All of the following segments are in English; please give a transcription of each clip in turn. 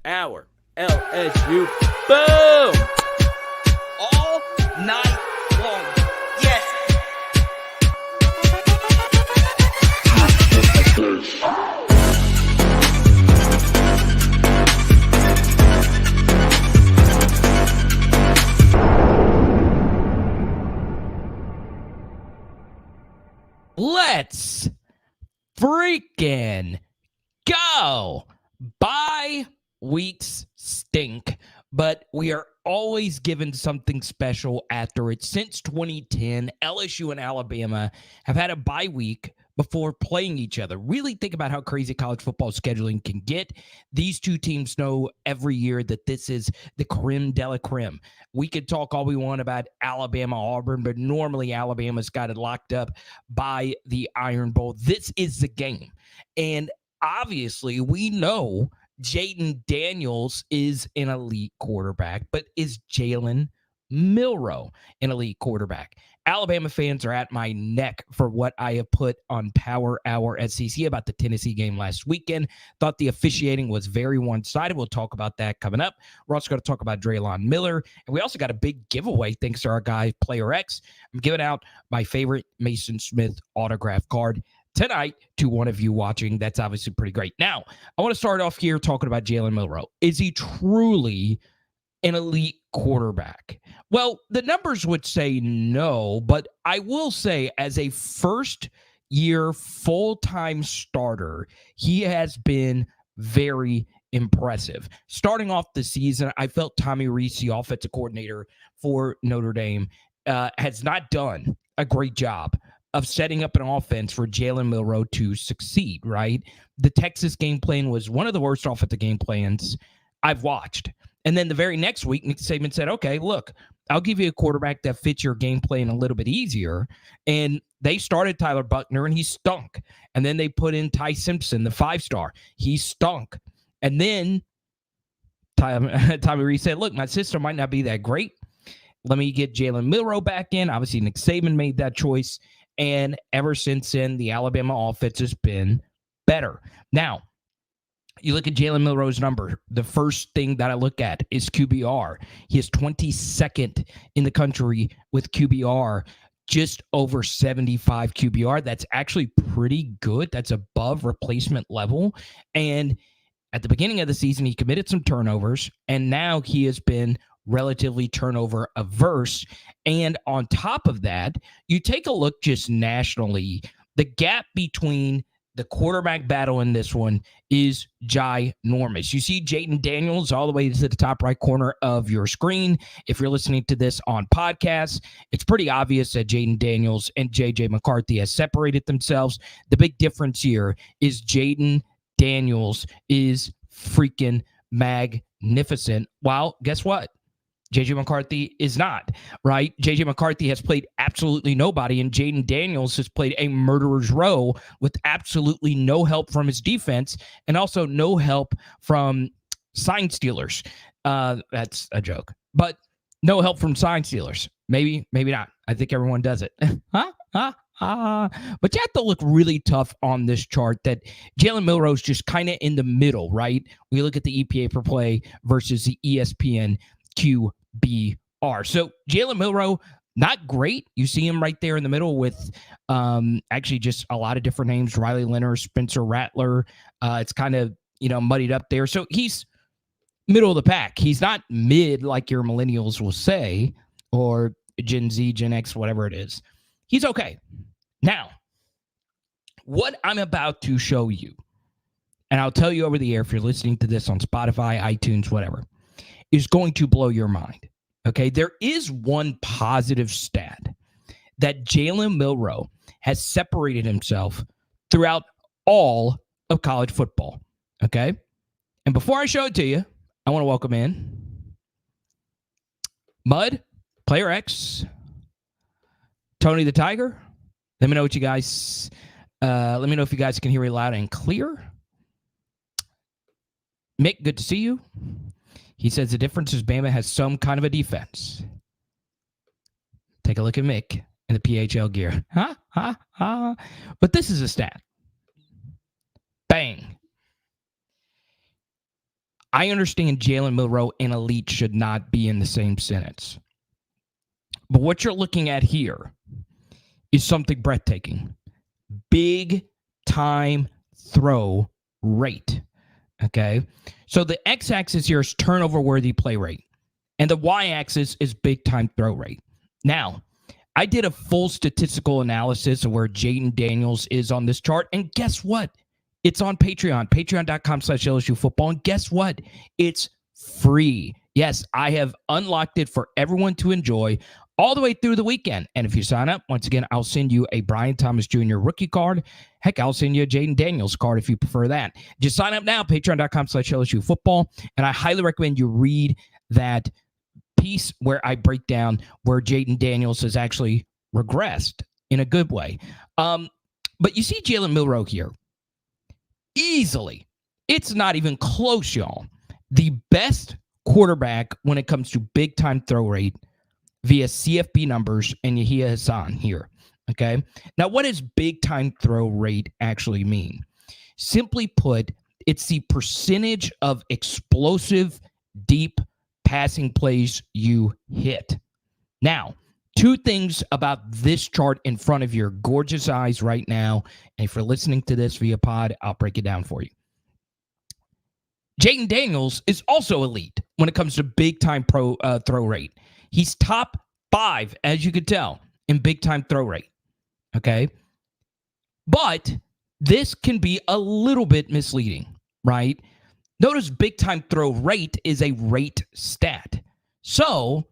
our LSU. Boom! All night long. Yes. Let's freaking go. Bye weeks stink, but we are always given something special after it. Since 2010, LSU and Alabama have had a bye week before playing each other. Really think about how crazy college football scheduling can get. These two teams know every year that this is the creme de la creme. We could talk all we want about Alabama, Auburn, but normally Alabama's got it locked up by the Iron Bowl. This is the game. And obviously we know Jaden Daniels is an elite quarterback, but is Jalen Milroe an elite quarterback? Alabama fans are at my neck for what I have put on Power Hour SEC about the Tennessee game last weekend. Thought the officiating was very one-sided. We'll talk about that coming up. We're also going to talk about DRELON Miller. And we also got a big giveaway thanks to our guy, Player X. I'm giving out my favorite Mason Smith autograph card tonight to one of you watching. That's obviously pretty great. Now, I want to start off here talking about Jalen Milroe. Is he truly an elite quarterback? Well, the numbers would say no, but I will say as a first-year full-time starter, he has been very impressive. Starting off the season, I felt Tommy Rees, the offensive coordinator for Notre Dame, has not done a great job of setting up an offense for Jalen Milroe to succeed, right? The Texas game plan was one of the worst offensive game plans I've watched. And then the very next week, Nick Saban said, okay, look, I'll give you a quarterback that fits your game plan a little bit easier. And they started Tyler Buckner, and he stunk. And then they put in Ty Simpson, the 5-star. He stunk. And then Tommy Rees said, look, my system might not be that great. Let me get Jalen Milroe back in. Obviously, Nick Saban made that choice. And ever since then, the Alabama offense has been better. Now, you look at Jalen Milroe's number. The first thing that I look at is QBR. He is 22nd in the country with QBR, just over 75 QBR. That's actually pretty good. That's above replacement level. And at the beginning of the season, he committed some turnovers, and now he has been relatively turnover averse. And on top of that, you take a look just nationally, the gap between the quarterback battle in this one is ginormous. You see Jaden Daniels all the way to the top right corner of your screen. If you're listening to this on podcasts, it's pretty obvious that Jaden Daniels and J.J. McCarthy has separated themselves. The big difference here is Jaden Daniels is freaking magnificent. Well, guess what? J.J. McCarthy is not, right? J.J. McCarthy has played absolutely nobody, and Jaden Daniels has played a murderer's row with absolutely no help from his defense and also no help from sign stealers. That's a joke, but no help from sign stealers. Maybe not. I think everyone does it. But you have to look really tough on this chart that Jalen Milroe is just kind of in the middle, right? We look at the EPA per play versus the ESPN QBR. So Jalen Milroe, not great. You see him right there in the middle with actually just a lot of different names. Riley Leonard, Spencer Rattler. It's kind of, muddied up there. So he's middle of the pack. He's not mid like your millennials will say, or Gen Z, Gen X, whatever it is. He's okay. Now, what I'm about to show you, and I'll tell you over the air if you're listening to this on Spotify, iTunes, whatever, is going to blow your mind. Okay, there is one positive stat that Jalen Milroe has separated himself throughout all of college football. Okay, and before I show it to you, I want to welcome in Mud, Player X, Tony the Tiger. Let me know what you guys. Let me know if you guys can hear me loud and clear. Mick, good to see you. He says the difference is Bama has some kind of a defense. Take a look at Mick in the PHL gear. But this is a stat. Bang. I understand Jalen Milroe and elite should not be in the same sentence. But what you're looking at here is something breathtaking. Big time throw rate. Okay? So the x-axis here is turnover-worthy play rate. And the y-axis is big time throw rate. Now, I did a full statistical analysis of where Jaden Daniels is on this chart. And guess what? It's on Patreon, patreon.com/LSU football. And guess what? It's free. Yes, I have unlocked it for everyone to enjoy all the way through the weekend. And if you sign up, once again, I'll send you a Brian Thomas Jr. rookie card. Heck, I'll send you a Jaden Daniels card if you prefer that. Just sign up now, patreon.com/LSU football. And I highly recommend you read that piece where I break down where Jaden Daniels has actually regressed in a good way. But you see Jalen Milroe here. Easily, it's not even close, y'all. The best quarterback when it comes to big time throw rate via CFB numbers and Yahia Hassan here. Okay. Now, what does big time throw rate actually mean? Simply put, it's the percentage of explosive, deep passing plays you hit. Now, two things about this chart in front of your gorgeous eyes right now. And if you're listening to this via pod, I'll break it down for you. Jaden Daniels is also elite when it comes to big-time throw rate. He's top 5, as you could tell, in big-time throw rate. Okay? But this can be a little bit misleading, right? Notice big-time throw rate is a rate stat. So,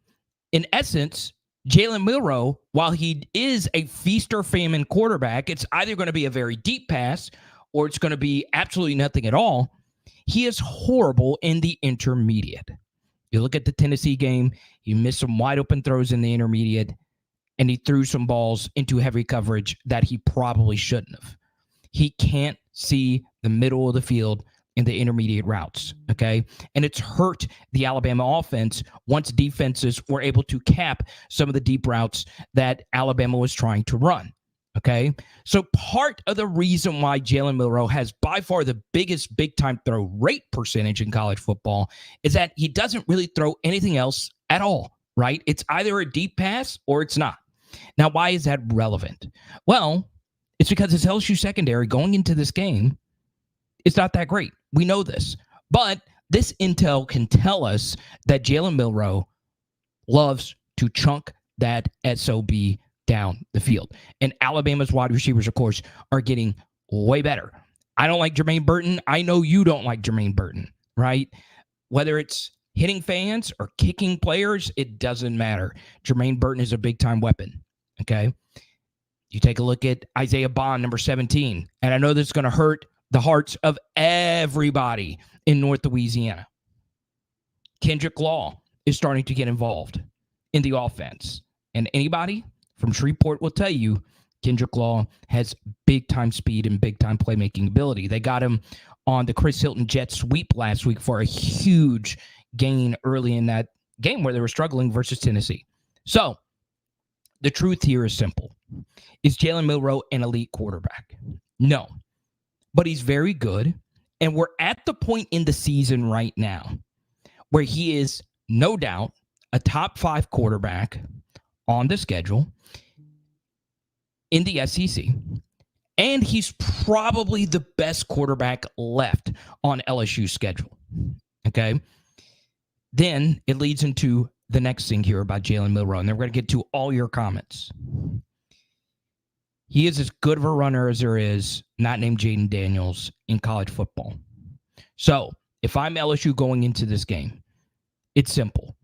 in essence, Jalen Milroe, while he is a feast or famine quarterback, it's either going to be a very deep pass or it's going to be absolutely nothing at all. He is horrible in the intermediate. You look at the Tennessee game, he missed some wide open throws in the intermediate, and he threw some balls into heavy coverage that he probably shouldn't have. He can't see the middle of the field in the intermediate routes, okay? And it's hurt the Alabama offense once defenses were able to cap some of the deep routes that Alabama was trying to run, okay? So part of the reason why Jalen Milroe has by far the biggest big-time throw rate percentage in college football is that he doesn't really throw anything else at all, right? It's either a deep pass or it's not. Now, why is that relevant? Well, it's because his LSU secondary going into this game is not that great. We know this. But this intel can tell us that Jalen Milroe loves to chunk that SOB down the field. And Alabama's wide receivers, of course, are getting way better. I don't like Jermaine Burton. I know you don't like Jermaine Burton, right? Whether it's hitting fans or kicking players, it doesn't matter. Jermaine Burton is a big-time weapon, okay? You take a look at Isaiah Bond, number 17, and I know this is going to hurt the hearts of everybody in North Louisiana. Kendrick Law is starting to get involved in the offense. And anybody from Shreveport will tell you Kendrick Law has big-time speed and big-time playmaking ability. They got him on the Chris Hilton jet sweep last week for a huge gain early in that game where they were struggling versus Tennessee. So the truth here is simple. Is Jalen Milroe an elite quarterback? No. But he's very good, and we're at the point in the season right now where he is, no doubt, a top 5 quarterback on the schedule in the SEC, and he's probably the best quarterback left on LSU's schedule, okay? Then it leads into the next thing here about Jalen Milroe, and then we're going to get to all your comments. He is as good of a runner as there is, not named Jaden Daniels, in college football. So, if I'm LSU going into this game, it's simple.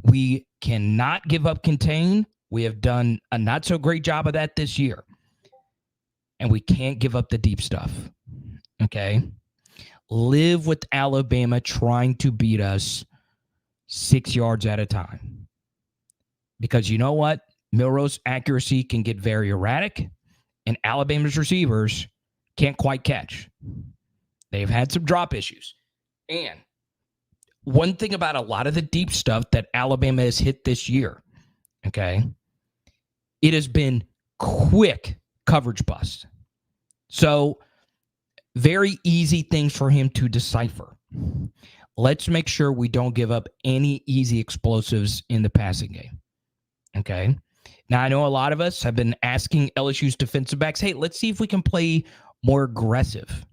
We cannot give up contain. We have done a not-so-great job of that this year. And we can't give up the deep stuff, okay? Live with Alabama trying to beat us 6 yards at a time. Because you know what? Milroe's accuracy can get very erratic, and Alabama's receivers can't quite catch. They've had some drop issues. And one thing about a lot of the deep stuff that Alabama has hit this year, okay, it has been quick coverage busts. So very easy things for him to decipher, let's make sure we don't give up any easy explosives in the passing game. Okay. Now, I know a lot of us have been asking LSU's defensive backs, hey, let's see if we can play more aggressive.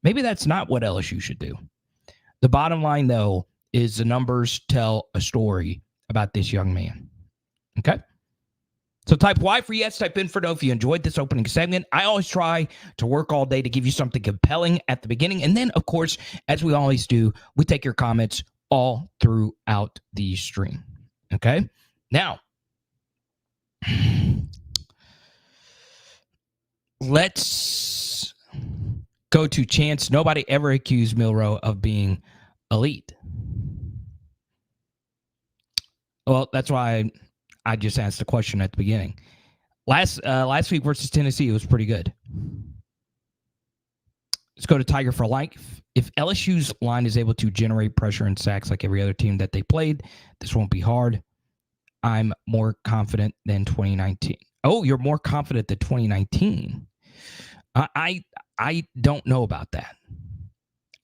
Maybe that's not what LSU should do. The bottom line, though, is the numbers tell a story about this young man. Okay? So type Y for yes, type in for no if you enjoyed this opening segment. I always try to work all day to give you something compelling at the beginning. And then, of course, as we always do, we take your comments all throughout the stream. Okay? Now, let's go to Chance. Nobody ever accused Milroe of being elite. Well, that's why I just asked the question at the beginning. Last week versus Tennessee, it was pretty good. Let's go to Tiger for Life. If LSU's line is able to generate pressure and sacks like every other team that they played, this won't be hard. I'm more confident than 2019. Oh, you're more confident than 2019. I don't know about that.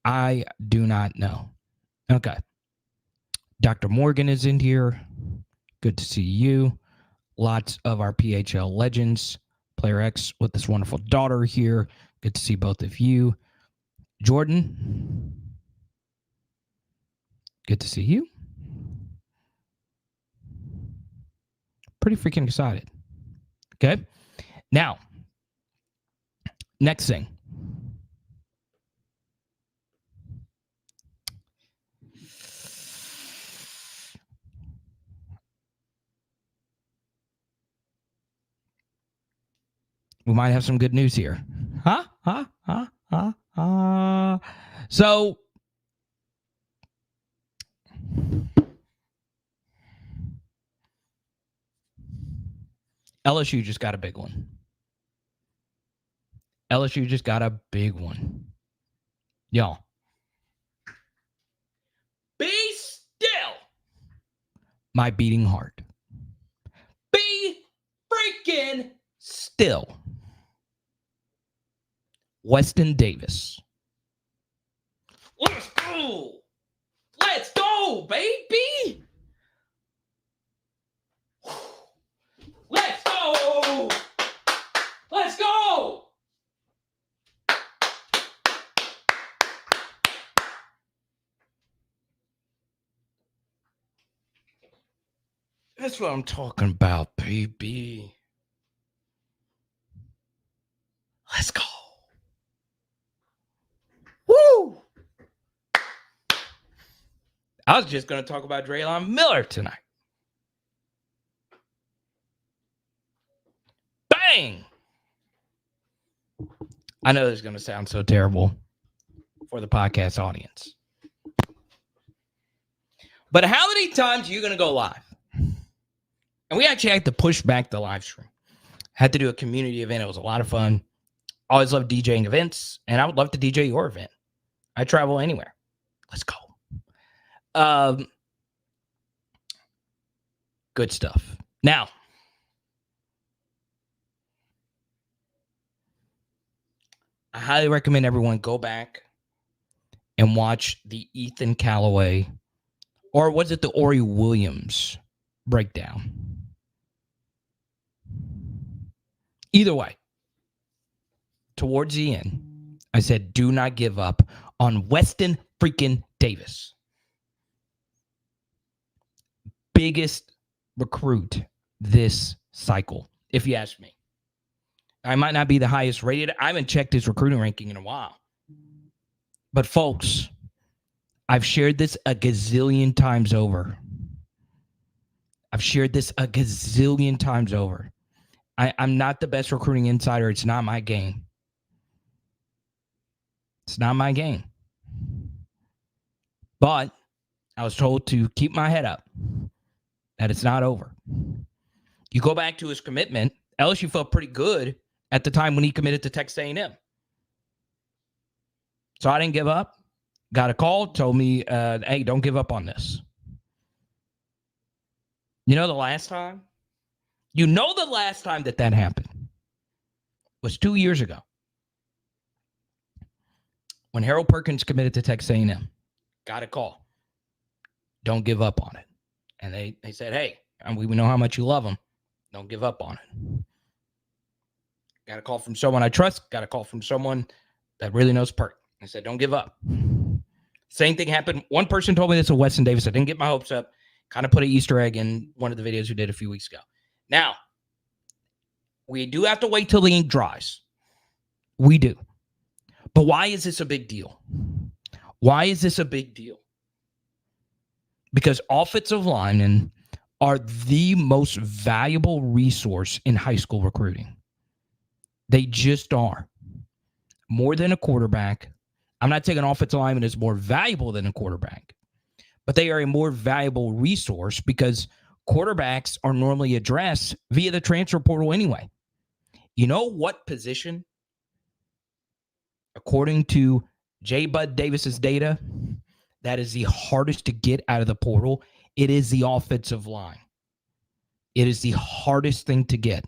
I do not know. Okay. Dr. Morgan is in here. Good to see you. Lots of our PHL legends. Player X with this wonderful daughter here. Good to see both of you. Jordan. Good to see you. Pretty freaking excited. Okay. Now, next thing. We might have some good news here. So, LSU just got a big one. LSU just got a big one. Y'all. Be still, my beating heart. Be freaking still. Weston Davis. Let's go. Let's go, baby. Let's go. Let's go. That's what I'm talking about, baby. Let's go. Woo! I was just going to talk about Jalen Milroe tonight. Bang! I know this is going to sound so terrible for the podcast audience. But how many times are you going to go live? And we actually had to push back the live stream. Had to do a community event. It was a lot of fun. Always love DJing events, and I would love to DJ your event. I travel anywhere. Let's go. Good stuff. Now, I highly recommend everyone go back and watch the Ethan Callaway, or was it the Ori Williams breakdown? Either way, towards the end, I said, do not give up on Weston freaking Davis. Biggest recruit this cycle, if you ask me. I might not be the highest rated. I haven't checked his recruiting ranking in a while. But folks, I've shared this a gazillion times over. I'm not the best recruiting insider. It's not my game. But I was told to keep my head up, that it's not over. You go back to his commitment, LSU felt pretty good at the time when he committed to Texas A&M. So I didn't give up. Got a call, told me, hey, don't give up on this. You know the last time that happened was 2 years ago when Harold Perkins committed to Texas A&M. got a call. Don't give up on it. And they said, hey, and we know how much you love them. Don't give up on it. Got a call from someone I trust. Got a call from someone that really knows Perk. I said, don't give up. Same thing happened. One person told me this with Weston Davis. I didn't get my hopes up. Kind of put an Easter egg in one of the videos we did a few weeks ago. Now, we do have to wait till the ink dries. We do. But why is this a big deal? Why is this a big deal? Because offensive linemen are the most valuable resource in high school recruiting. They just are. More than a quarterback. I'm not saying an offensive lineman is more valuable than a quarterback, but they are a more valuable resource because quarterbacks are normally addressed via the transfer portal anyway. You know what position, according to J. Bud Davis's data, that is the hardest to get out of the portal? It is the offensive line. It is the hardest thing to get.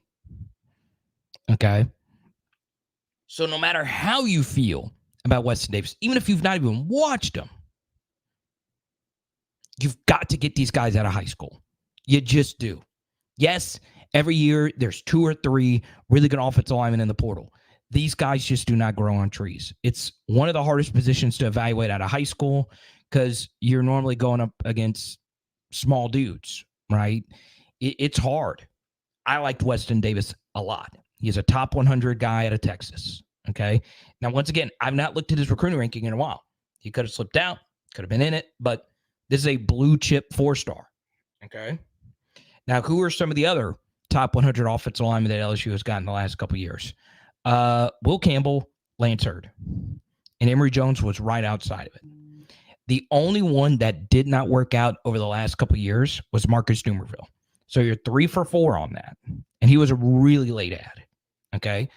Okay? So no matter how you feel about Weston Davis, even if you've not even watched him, you've got to get these guys out of high school. You just do. Yes, every year there's 2 or 3 really good offensive linemen in the portal. These guys just do not grow on trees. It's one of the hardest positions to evaluate out of high school because you're normally going up against small dudes, right? It's hard. I liked Weston Davis a lot. He's a top 100 guy out of Texas, okay? Now, once again, I've not looked at his recruiting ranking in a while. He could have slipped out, could have been in it, but this is a blue chip 4-star, okay? Now, who are some of the other top 100 offensive linemen that LSU has gotten the last couple of years? Will Campbell, Lance Hurd, and Emory Jones was right outside of it. The only one that did not work out over the last couple of years was Marcus Dumerville. So you're 3 for 4 on that. And he was a really late ad. Okay.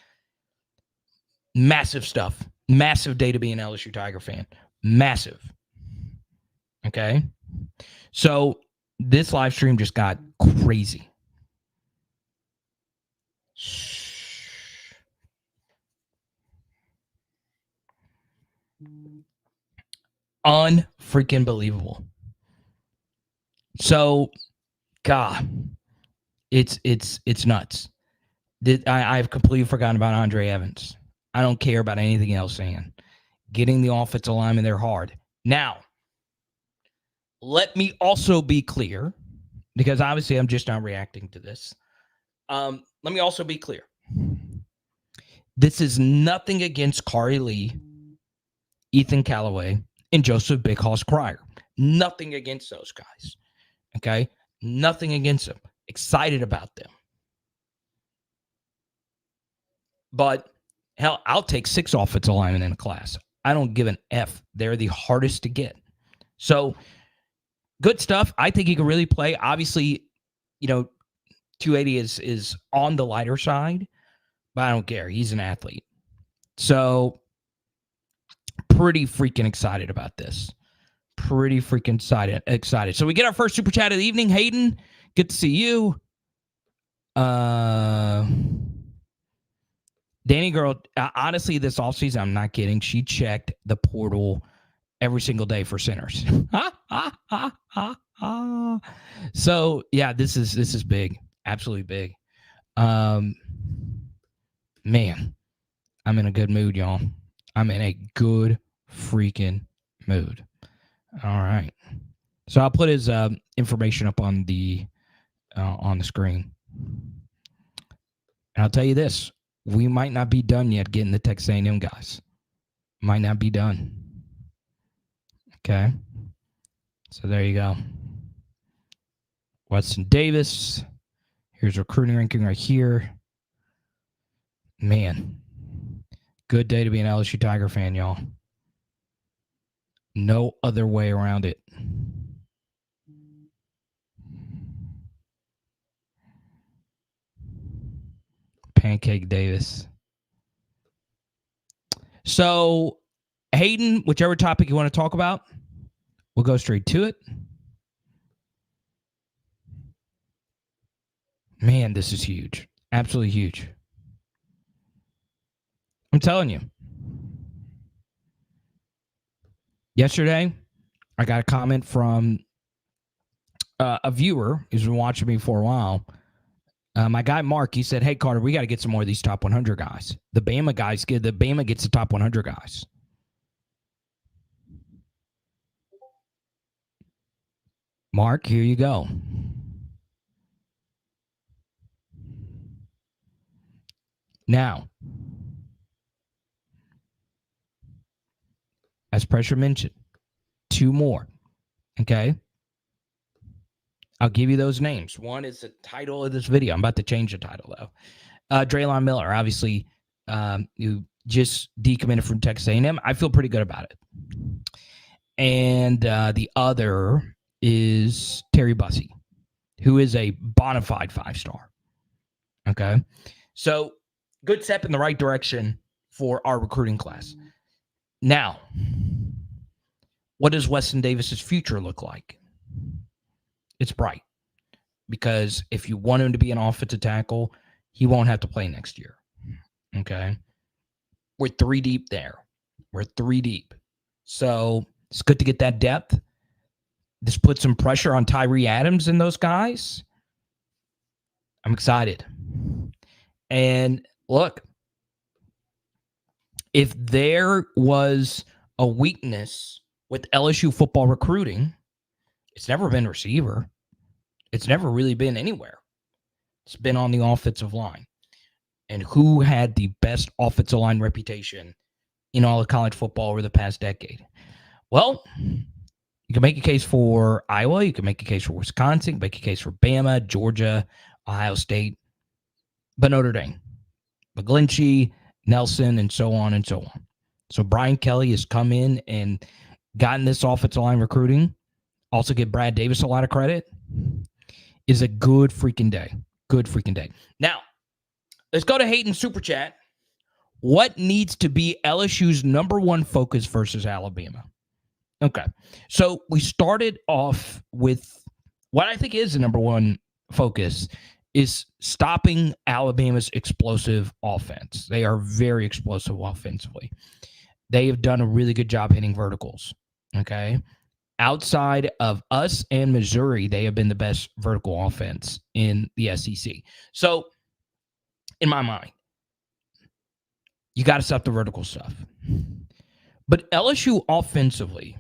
Massive stuff. Massive day to be an LSU Tiger fan. Massive. Okay. So this live stream just got crazy. Unfreaking believable. So, God, it's nuts. I've completely forgotten about Andre Evans. I don't care about anything else saying. Getting the offensive lineman, they're hard. Now, let me also be clear, because obviously I'm just not reacting to this. Let me also be clear. This is nothing against Kari Lee, Ethan Callaway, and Joseph Big Hoss Cryer. Nothing against those guys. Okay? Nothing against them. Excited about them. But, hell, I'll take 6 offensive linemen in a class. I don't give an F. They're the hardest to get. So, good stuff. I think he can really play. Obviously, 280 is on the lighter side, but I don't care. He's an athlete. So, pretty freaking excited about this. Pretty freaking excited. So, we get our first super chat of the evening. Hayden, good to see you. Danny Girl, honestly, this offseason, I'm not kidding. She checked the portal every single day for centers. So, yeah, this is big. Absolutely big. Man, I'm in a good mood, y'all. I'm in a good freaking mood. All right. So I'll put his information up on the screen. And I'll tell you this. We might not be done yet getting the Texas A&M guys. Might not be done. Okay. So there you go. Weston Davis. Here's recruiting ranking right here. Man. Good day to be an LSU Tiger fan, y'all. No other way around it. Pancake Davis. So, Hayden, whichever topic you want to talk about, we'll go straight to it. Man, this is huge. Absolutely huge. I'm telling you. Yesterday, I got a comment from a viewer who's been watching me for a while. My guy Mark, he said, "Hey Carter, we got to get some more of these top 100 guys. The Bama gets the top 100 guys." Mark, here you go. Now, as Pressure mentioned, 2 more. Okay. I'll give you those names. One is the title of this video. I'm about to change the title, though. DRELON Miller, obviously, who just decommitted from Texas A&M. I feel pretty good about it. And the other is Terry Bussey, who is a bona fide 5-star. Okay? So, good step in the right direction for our recruiting class. Now, what does Weston Davis's future look like? It's bright, because if you want him to be an offensive tackle, he won't have to play next year. Okay? We're 3 deep there. We're 3 deep. So it's good to get that depth. This puts some pressure on Tyree Adams and those guys. I'm excited. And look, if there was a weakness with LSU football recruiting, it's never been receiver. It's never really been anywhere. It's been on the offensive line. And who had the best offensive line reputation in all of college football over the past decade? Well, you can make a case for Iowa. You can make a case for Wisconsin. You can make a case for Bama, Georgia, Ohio State, but Notre Dame, McGlinchey, Nelson, and so on and so on. So Brian Kelly has come in and gotten this offensive line recruiting. Also give Brad Davis a lot of credit. Is a good freaking day. Good freaking day. Now, let's go to Hayden Super Chat. What needs to be LSU's number one focus versus Alabama? Okay. So we started off with what I think is the number one focus is stopping Alabama's explosive offense. They are very explosive offensively. They have done a really good job hitting verticals. Okay. Outside of us and Missouri, they have been the best vertical offense in the SEC. So, in my mind, you got to stop the vertical stuff. But LSU offensively,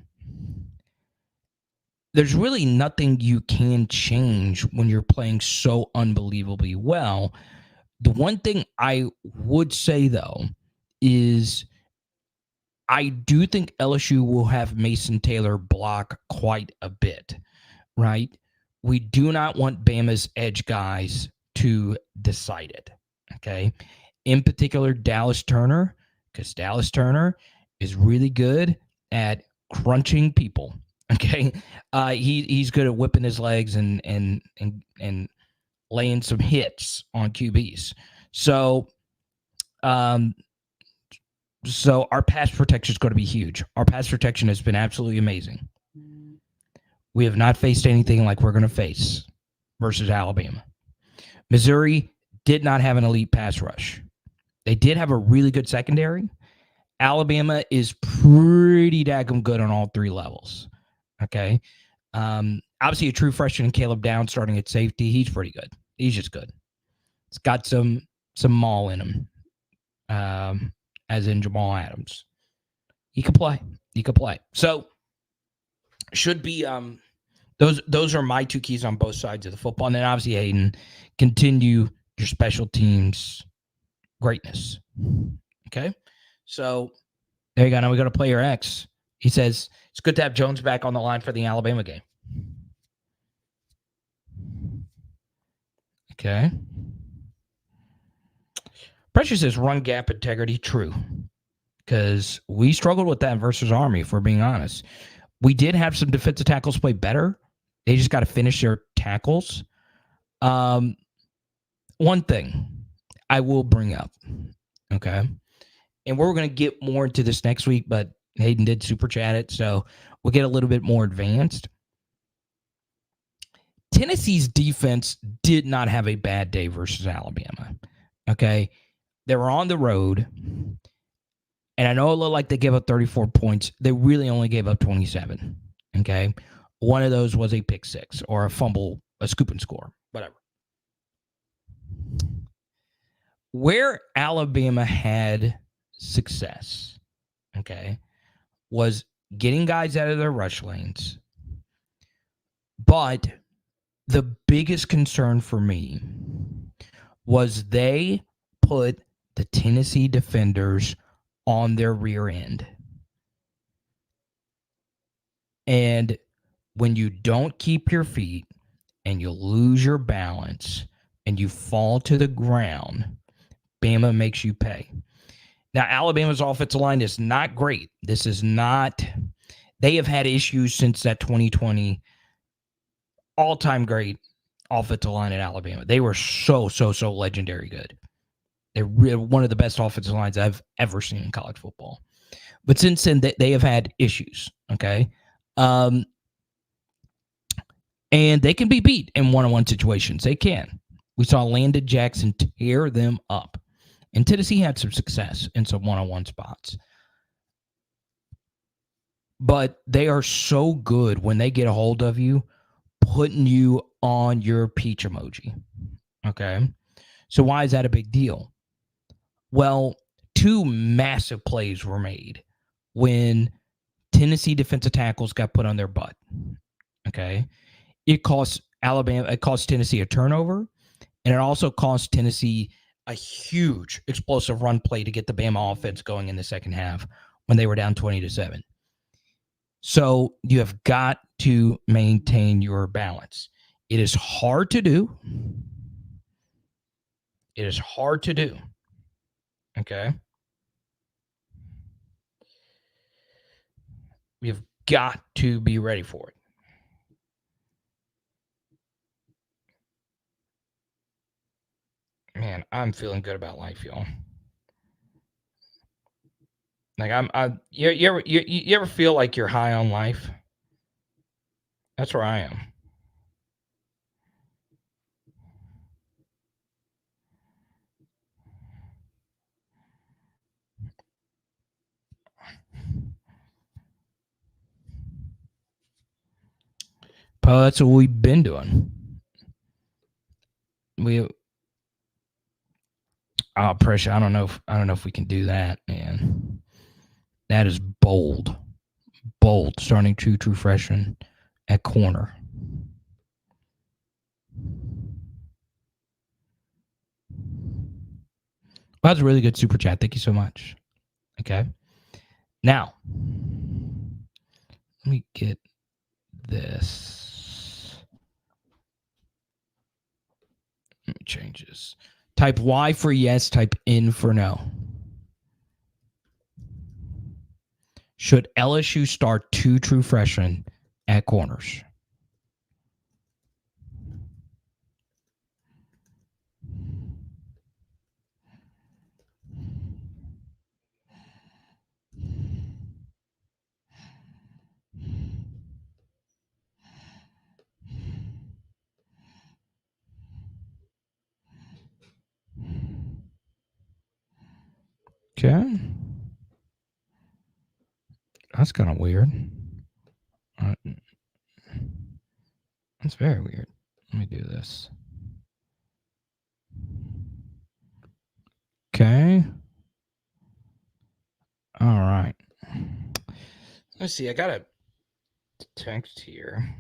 there's really nothing you can change when you're playing so unbelievably well. The one thing I would say, though, is I do think LSU will have Mason Taylor block quite a bit, right? We do not want Bama's edge guys to decide it, okay? In particular, Dallas Turner, because Dallas Turner is really good at crunching people, okay? He's good at whipping his legs and laying some hits on QBs. So our pass protection is going to be huge. Our pass protection has been absolutely amazing. We have not faced anything like we're going to face versus Alabama. Missouri did not have an elite pass rush. They did have a really good secondary. Alabama is pretty daggum good on all 3 levels. Okay. Obviously, a true freshman, Caleb Downs, starting at safety. He's pretty good. He's just good. It's got some maul in him. As in Jamal Adams. He could play. So should be those are my 2 keys on both sides of the football. And then obviously Hayden, continue your special teams greatness. Okay? So there you go. Now we go to player X. He says it's good to have Jones back on the line for the Alabama game. Okay. Precious says run gap integrity. True. Because we struggled with that versus Army, if we're being honest. We did have some defensive tackles play better. They just got to finish their tackles. One thing I will bring up, okay? And we're going to get more into this next week, but Hayden did super chat it, so we'll get a little bit more advanced. Tennessee's defense did not have a bad day versus Alabama, okay? They were on the road, and I know it looked like they gave up 34 points. They really only gave up 27, Okay. One of those was a pick six or a fumble, a scoop and score, whatever. Where Alabama had success, okay, was getting guys out of their rush lanes. But the biggest concern for me was they put the Tennessee defenders on their rear end. And when you don't keep your feet and you lose your balance and you fall to the ground, Bama makes you pay. Now, Alabama's offensive line is not great. This is not – they have had issues since that 2020 all-time great offensive line at Alabama. They were so legendary good. They're one of the best offensive lines I've ever seen in college football. But since then, they have had issues, okay? And they can be beat in one-on-one situations. They can. We saw Landon Jackson tear them up. And Tennessee had some success in some one-on-one spots. But they are so good when they get a hold of you, putting you on your peach emoji. Okay? So why is that a big deal? Well, two massive plays were made when Tennessee defensive tackles got put on their butt. Okay? It cost Tennessee a turnover, and it also cost Tennessee a huge explosive run play to get the Bama offense going in the second half when they were down 20-7. So you have got to maintain your balance. It is hard to do. It is hard to do. Okay? You've got to be ready for it. Man, I'm feeling good about life, y'all. Like you ever feel like you're high on life? That's where I am. But that's what we've been doing. Pressure. I don't know if we can do that, man. That is bold. Starting true freshman at corner. Well, that's a really good super chat. Thank you so much. Okay. Now, let me get this. Let me change this. Type Y for yes, type N for no. Should LSU start two true freshmen at corners? Okay. That's kind of weird. That's very weird. Let me do this. Okay. All right. Let's see. I got a text here.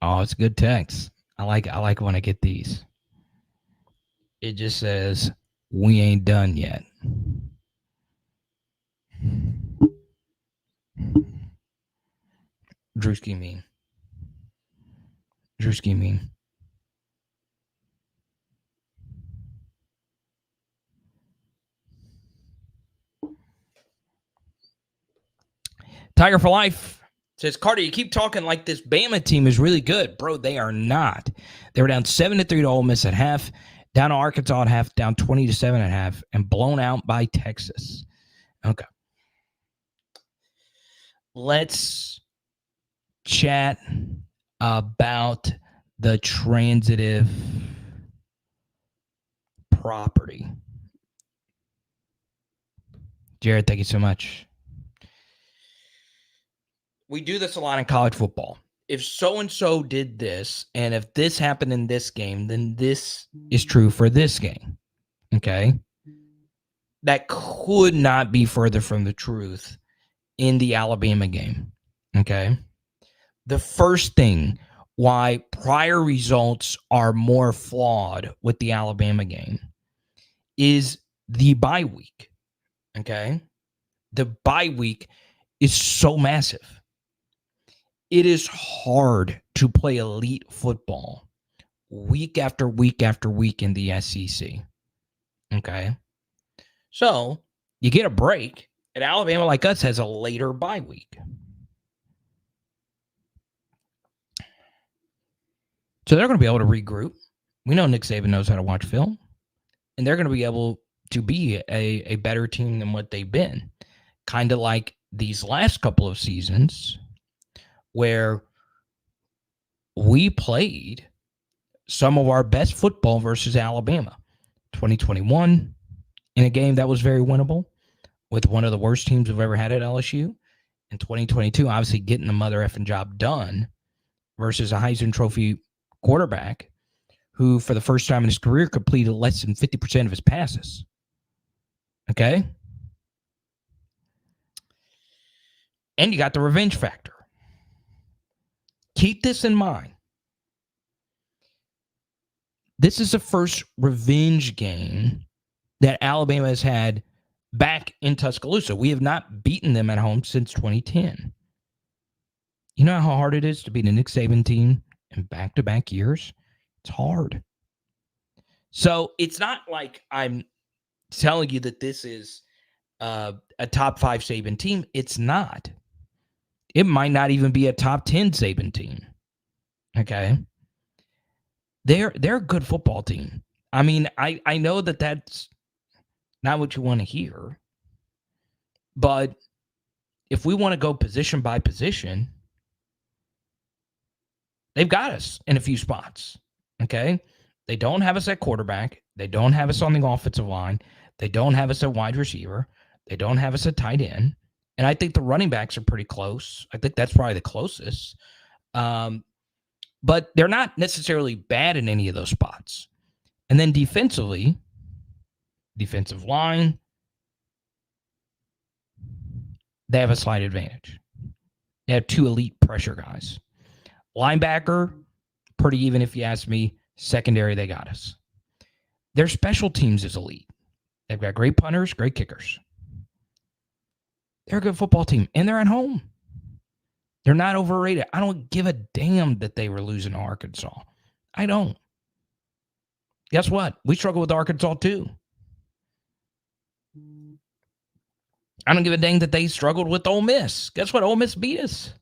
Oh, it's a good text. I like when I get these. It just says, "We ain't done yet." Drewski mean. Tiger for Life says, Carter, you keep talking like this Bama team is really good. Bro, they are not. They were down 7-3 to Ole Miss at half, down to Arkansas at half, down 20-7 at half, and blown out by Texas. Okay. Let's chat about the transitive property. Jared, thank you so much. We do this a lot in college football. If so-and-so did this, and if this happened in this game, then this is true for this game. Okay? That could not be further from the truth in the Alabama game. Okay? The first thing why prior results are more flawed with the Alabama game is the bye week. Okay? The bye week is so massive. It is hard to play elite football week after week after week in the SEC. Okay? So, you get a break, and Alabama, like us, has a later bye week. So, they're going to be able to regroup. We know Nick Saban knows how to watch film, and they're going to be able to be a better team than what they've been. Kind of like these last couple of seasons where we played some of our best football versus Alabama. 2021, in a game that was very winnable with one of the worst teams we've ever had at LSU. In 2022, obviously getting the mother effing job done versus a Heisman Trophy quarterback who, for the first time in his career, completed less than 50% of his passes. Okay? And you got the revenge factor. Keep this in mind. This is the first revenge game that Alabama has had back in Tuscaloosa. We have not beaten them at home since 2010. You know how hard it is to beat a Nick Saban team in back-to-back years? It's hard. So it's not like I'm telling you that this is a top 5 Saban team. It's not. It might not even be a top 10 Saban team. Okay? They're a good football team. I mean, I know that that's not what you want to hear, but if we want to go position by position, they've got us in a few spots, okay? They don't have us at quarterback. They don't have us on the offensive line. They don't have us at wide receiver. They don't have us at tight end. And I think the running backs are pretty close. I think that's probably the closest. But they're not necessarily bad in any of those spots. And then defensively, defensive line, they have a slight advantage. They have 2 elite pressure guys. Linebacker, pretty even if you ask me. Secondary, they got us. Their special teams is elite. They've got great punters, great kickers. They're a good football team, and they're at home. They're not overrated. I don't give a damn that they were losing to Arkansas. I don't. Guess what? We struggle with Arkansas too. I don't give a dang that they struggled with Ole Miss. Guess what? Ole Miss beat us.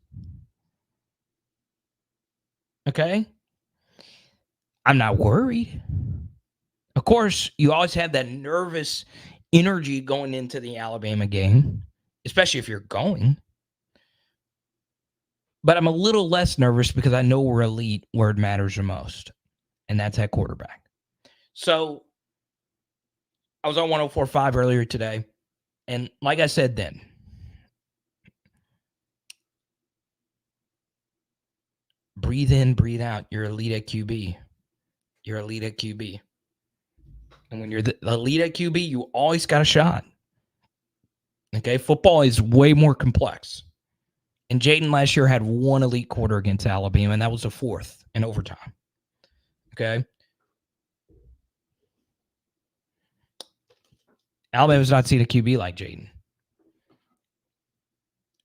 Okay? I'm not worried. Of course, you always have that nervous energy going into the Alabama game, especially if you're going. But I'm a little less nervous because I know we're elite where it matters the most, and that's at quarterback. So I was on 104.5 earlier today, and like I said then, breathe in, breathe out. You're elite at QB. You're elite at QB. And when you're the elite at QB, you always got a shot. Okay? Football is way more complex. And Jaden last year had 1 elite quarter against Alabama, and that was the 4th in overtime. Okay? Alabama's not seen a QB like Jaden.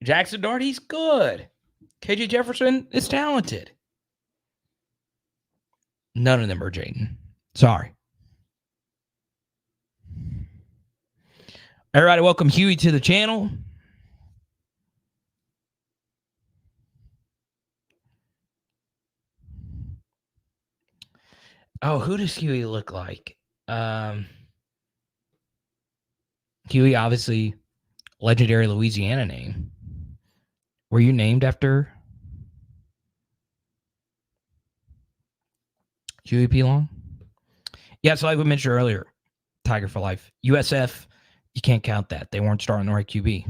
Jackson Dart, he's good. KJ Jefferson is talented. None of them are Jaden. Sorry. All right, welcome Huey to the channel. Oh, who does Huey look like? Huey, obviously, legendary Louisiana name. Were you named after Huey P. Long? Yeah, so like we mentioned earlier, Tiger for life. USF You can't count that. They weren't starting the right QB.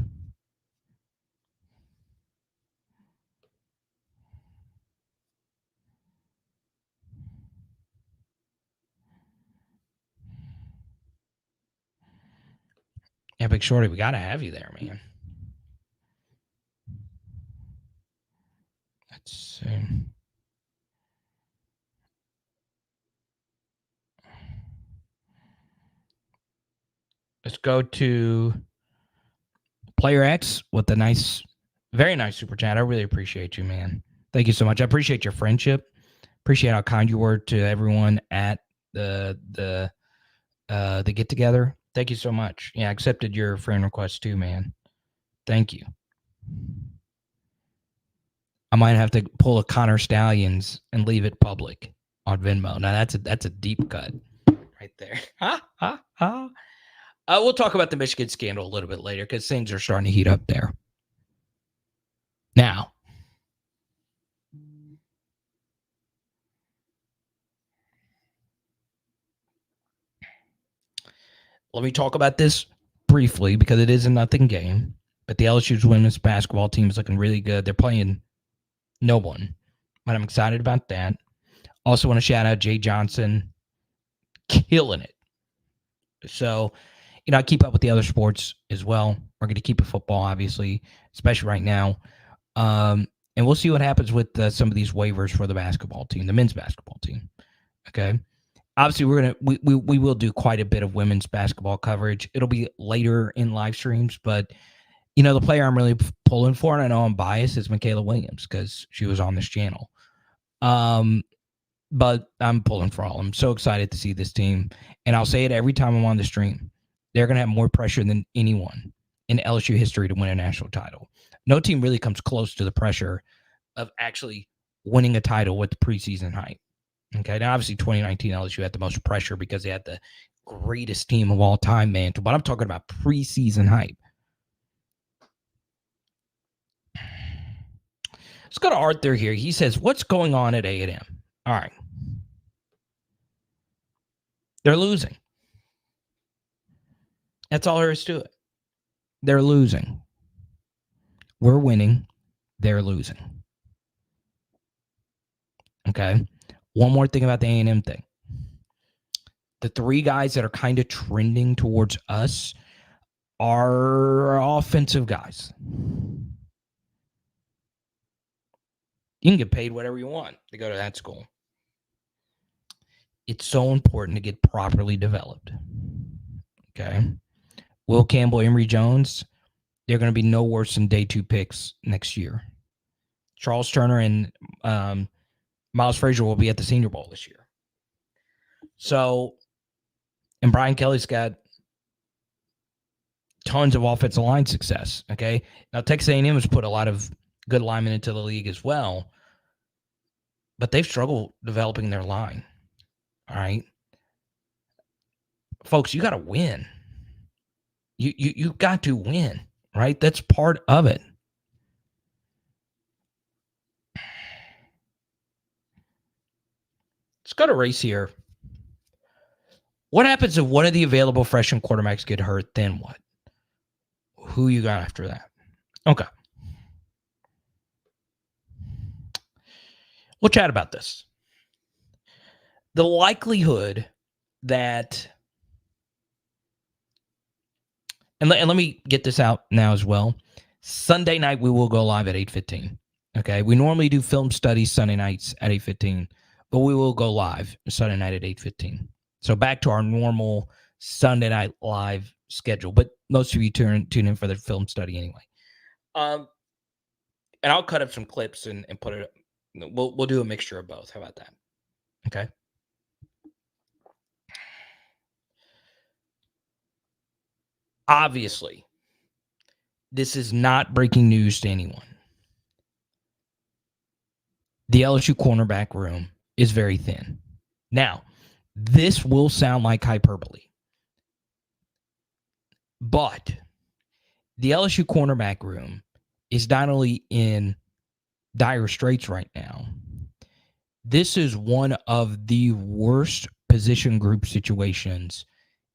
Yeah, Big Shorty, we got to have you there, man. Let's see. Let's go to Player X with the very nice super chat. I really appreciate you, man. Thank you so much. I appreciate your friendship. Appreciate how kind you were to everyone at the get together. Thank you so much. Yeah, I accepted your friend request too, man. Thank you. I might have to pull a Connor Stallions and leave it public on Venmo. Now that's a deep cut right there. We'll talk about the Michigan scandal a little bit later because things are starting to heat up there. Now, let me talk about this briefly because it is a nothing game. But the LSU's women's basketball team is looking really good. They're playing no one, but I'm excited about that. Also want to shout out Jay Johnson, killing it. So, I keep up with the other sports as well. We're going to keep it football, obviously, especially right now. And we'll see what happens with some of these waivers for the basketball team, the men's basketball team. Okay. Obviously, we will do quite a bit of women's basketball coverage. It'll be later in live streams, but the player I'm really pulling for, and I know I'm biased, is Michaela Williams because she was on this channel. But I'm pulling for all. I'm so excited to see this team, and I'll say it every time I'm on the stream. They're going to have more pressure than anyone in LSU history to win a national title. No team really comes close to the pressure of actually winning a title with the preseason hype. Okay, now obviously 2019 LSU had the most pressure because they had the greatest team of all time mantle, but I'm talking about preseason hype. Let's go to Arthur here. He says, what's going on at A&M? All right. They're losing. That's all there is to it. They're losing. We're winning. They're losing. Okay. One more thing about the A&M thing. The three guys that are kind of trending towards us are offensive guys. You can get paid whatever you want to go to that school. It's so important to get properly developed. Okay. Will Campbell, Emory Jones, they're going to be no worse than day 2 picks next year. Charles Turner and Miles Frazier will be at the Senior Bowl this year. So, and Brian Kelly's got tons of offensive line success. Okay. Now, Texas A&M has put a lot of good linemen into the league as well, but they've struggled developing their line. All right. Folks, you got to win. You got to win, right? That's part of it. Let's go to race here. What happens if one of the available freshman quarterbacks get hurt? Then what? Who you got after that? Okay. We'll chat about this. The likelihood that, and let me get this out now as well. Sunday night, we will go live at 8:15. Okay. We normally do film studies Sunday nights at 8:15, but we will go live Sunday night at 8:15. So back to our normal Sunday night live schedule, but most of you tune in for the film study anyway. And I'll cut up some clips and put it. We'll do a mixture of both. How about that? Okay. Obviously, this is not breaking news to anyone. The LSU cornerback room is very thin. Now, this will sound like hyperbole, but the LSU cornerback room is not only in dire straits right now, this is one of the worst position group situations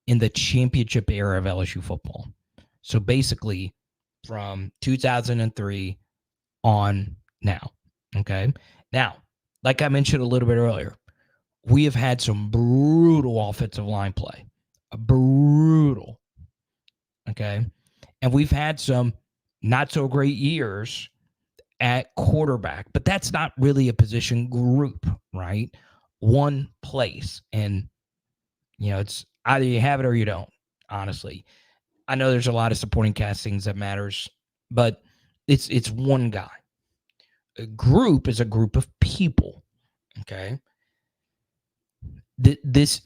in the championship era of LSU football. So basically from 2003 on now. Okay. Now, like I mentioned a little bit earlier, we have had some brutal offensive line play. Brutal. Okay. And we've had some not so great years at quarterback, but that's not really a position group, right? One place. And, it's either you have it or you don't, honestly. I know there's a lot of supporting castings that matters, but it's one guy. A group is a group of people, okay? This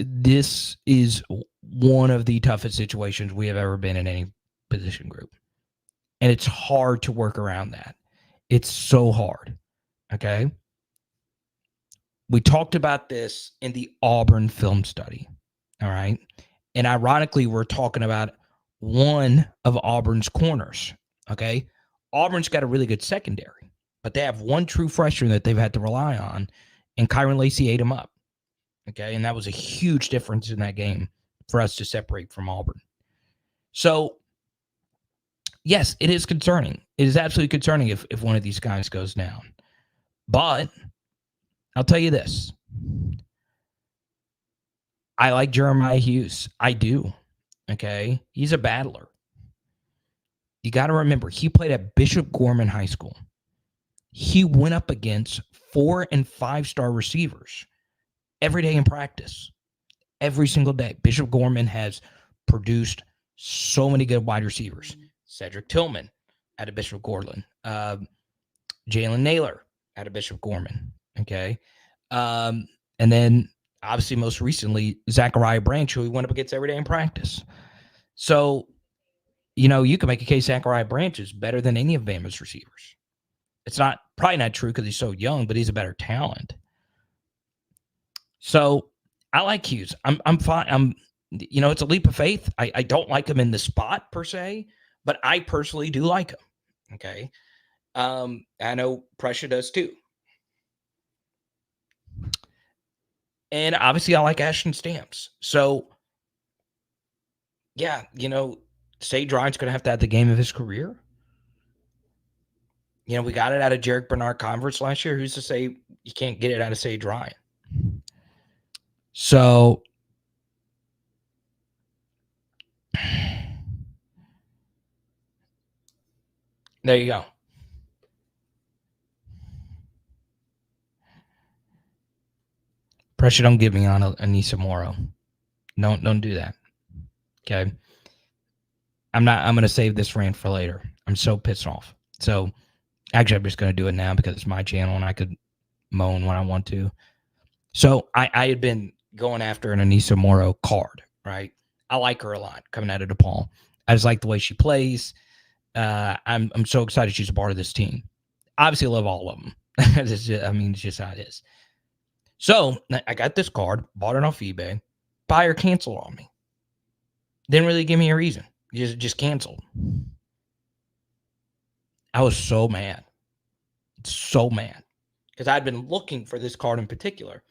is one of the toughest situations we have ever been in any position group. And it's hard to work around that. It's so hard, okay? We talked about this in the Auburn film study, all right? And ironically, we're talking about one of Auburn's corners, okay? Auburn's got a really good secondary, but they have one true freshman that they've had to rely on, and Kyron Lacey ate him up, okay? And that was a huge difference in that game for us to separate from Auburn. So, yes, it is concerning. It is absolutely concerning if one of these guys goes down. But I'll tell you this. I like Jeremiah Hughes. I do. Okay? He's a battler. You got to remember, he played at Bishop Gorman High School. He went up against 4- and 5-star receivers every day in practice. Every single day. Bishop Gorman has produced so many good wide receivers. Cedric Tillman out of Bishop Gorman. Jalen Naylor out of Bishop Gorman. Okay. And then obviously most recently, Zachariah Branch, who he went up against every day in practice. So, you can make a case Zachariah Branch is better than any of Bama's receivers. It's probably not true because he's so young, but he's a better talent. So I like Hughes. I'm fine. It's a leap of faith. I don't like him in the spot per se, but I personally do like him. Okay. I know Pressure does too. And obviously I like Ashton Stamps. So yeah, Sage Ryan's going to have the game of his career. We got it out of Jarek Bernard Converse last year. Who's to say you can't get it out of Sage Ryan? So there you go. Pressure don't get me on Anissa Morrow. Don't do that. Okay. I'm going to save this rant for later. I'm so pissed off. So actually, I'm just going to do it now because it's my channel and I could moan when I want to. So I had been going after an Anissa Morrow card, right? I like her a lot coming out of DePaul. I just like the way she plays. I'm so excited she's a part of this team. Obviously, I love all of them. It's just how it is. So I got this card, bought it off eBay. Buyer canceled on me. Didn't really give me a reason. Just canceled. I was so mad. So mad. Because I'd been looking for this card in particular.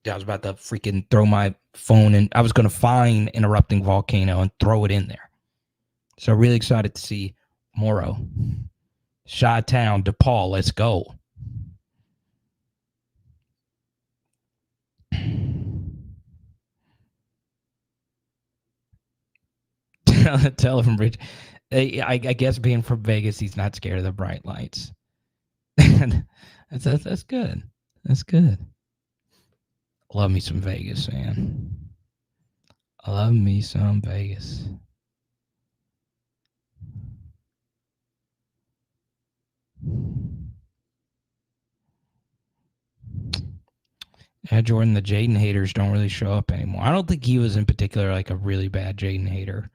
I was about to freaking throw my phone in. I was going to find Interrupting Volcano and throw it in there. So really excited to see Morrow. Chi-Town, DePaul, let's go. Tell him, Rich. I guess being from Vegas, he's not scared of the bright lights. That's good. That's good. Love me some Vegas, man. I love me some Vegas. Yeah, Jordan, the Jaden haters don't really show up anymore. I don't think he was in particular like a really bad Jaden hater.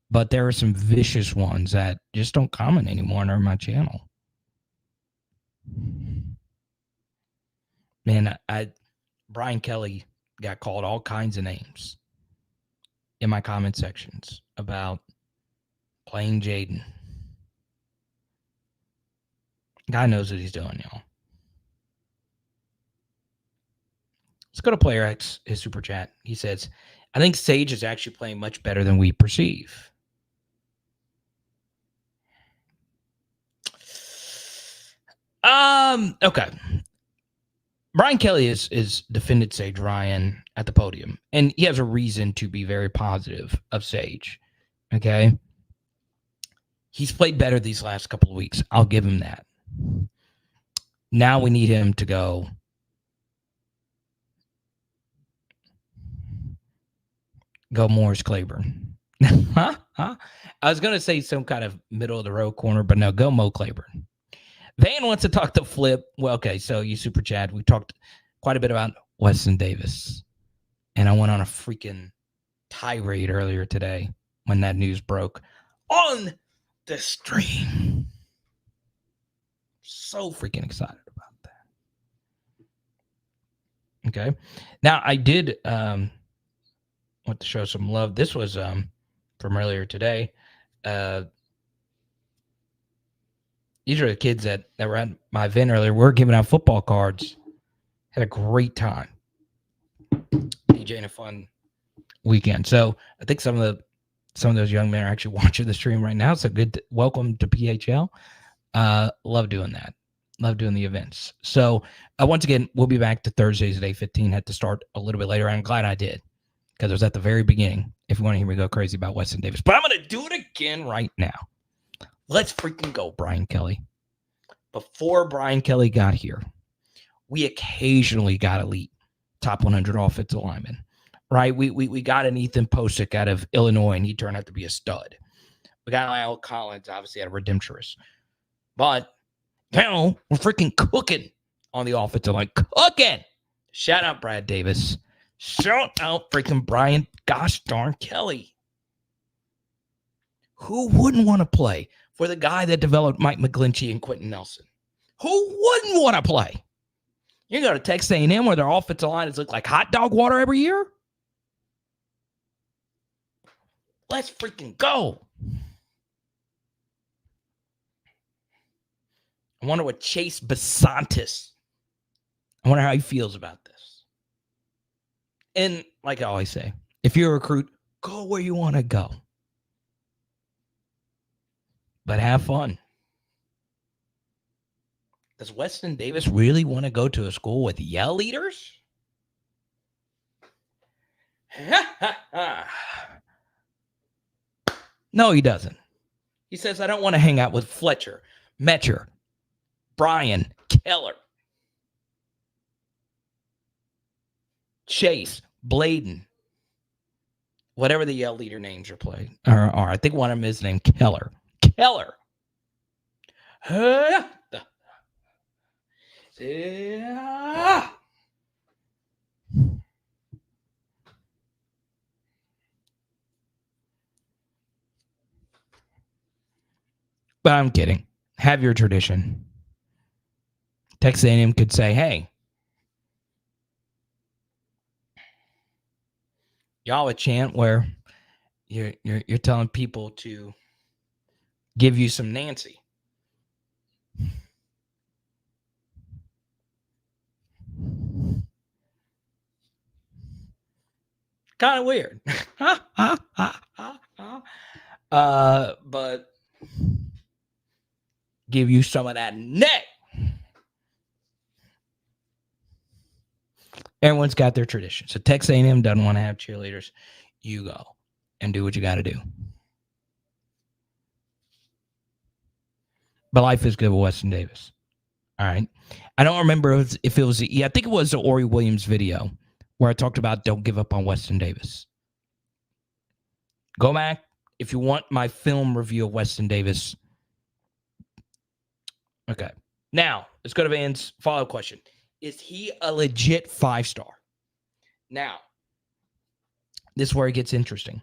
But there are some vicious ones that just don't comment anymore on my channel. Man, Brian Kelly got called all kinds of names in my comment sections about playing Jaden. Guy knows what he's doing, y'all. Let's go to Player X, his super chat. He says, I think Sage is actually playing much better than we perceive. Okay. Brian Kelly is defended Sage Ryan at the podium, and he has a reason to be very positive of Sage. Okay. He's played better these last couple of weeks. I'll give him that. Now we need him to go Morris Claiborne. I was going to say some kind of middle of the road corner, but no, go Mo Claiborne. Van wants to talk to Flip. Well, okay, so you super chat. We talked quite a bit about Weston Davis, and I went on a freaking tirade earlier today when that news broke on the stream. So freaking excited about that. Okay. Now, I did want to show some love. This was from earlier today. These are the kids that were at my event earlier. We're giving out football cards. Had a great time. DJing a fun weekend. So I think some of those young men are actually watching the stream right now. So good. Welcome to PHL. Love doing that. Love doing the events. So once again, we'll be back to Thursdays at 8:15. Had to start a little bit later. I'm glad I did because it was at the very beginning. If you want to hear me go crazy about Weston Davis, but I'm going to do it again right now. Let's freaking go, Brian Kelly. Before Brian Kelly got here, we occasionally got elite top 100 offensive linemen, right? We got an Ethan Posick out of Illinois, and he turned out to be a stud. We got Lyle Collins, obviously, out of Redemptorist. But now we're freaking cooking on the offensive line. Cooking! Shout out Brad Davis. Shout out freaking Brian gosh darn Kelly. Who wouldn't want to play for the guy that developed Mike McGlinchey and Quentin Nelson? Who wouldn't want to play? You go to Texas A&M where their offensive line is look like hot dog water every year? Let's freaking go. I wonder what Chase Basantis, I wonder how he feels about this. And like I always say, if you're a recruit, go where you want to go. But have fun. Does Weston Davis really want to go to a school with yell leaders? No, he doesn't. He says, I don't want to hang out with Fletcher, Metcher, Brian, Keller, Chase, Bladen, whatever the yell leader names are played. Or I think one of them is named Keller. Keller. But I'm kidding. Have your tradition. Texas A&M could say, hey, y'all a chant where you're telling people to give you some Nancy. Kind of weird. But give you some of that neck. Everyone's got their tradition. So Texas A&M doesn't want to have cheerleaders. You go and do what you got to do. But life is good with Weston Davis. All right. I don't remember if it was, I think it was the Ori Williams video where I talked about don't give up on Weston Davis. Go back if you want my film review of Weston Davis. Okay. Now, let's go to Van's follow-up question. Is he a legit 5-star? Now, this is where it gets interesting.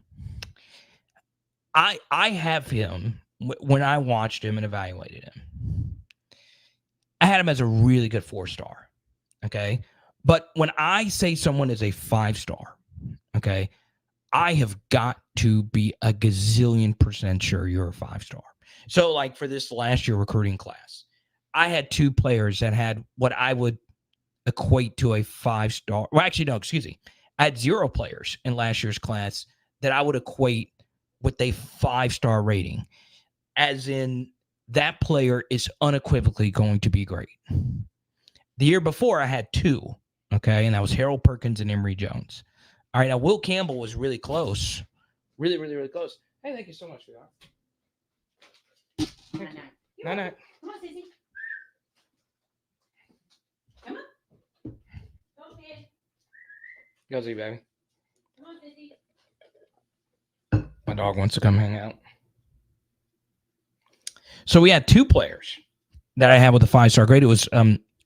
I have him, when I watched him and evaluated him, I had him as a really good 4-star. Okay. But when I say someone is a 5-star, okay, I have got to be a gazillion % sure you're a 5-star. So, like for this last year recruiting class, I had 2 players that had what I would equate to a 5-star. Well, actually, no, excuse me. I had 0 players in last year's class that I would equate with a 5-star rating, as in that player is unequivocally going to be great. The year before, I had 2, okay, and that was Harold Perkins and Emory Jones. All right, now Will Campbell was really close. Really, really, really close. Hey, thank you so much for that. Night-night. Come on, Sissy. Come on. Go, kid. Go see, baby. Come on, Sissy. My dog wants to come hang out. So we had 2 players that I had with a 5-star grade. It was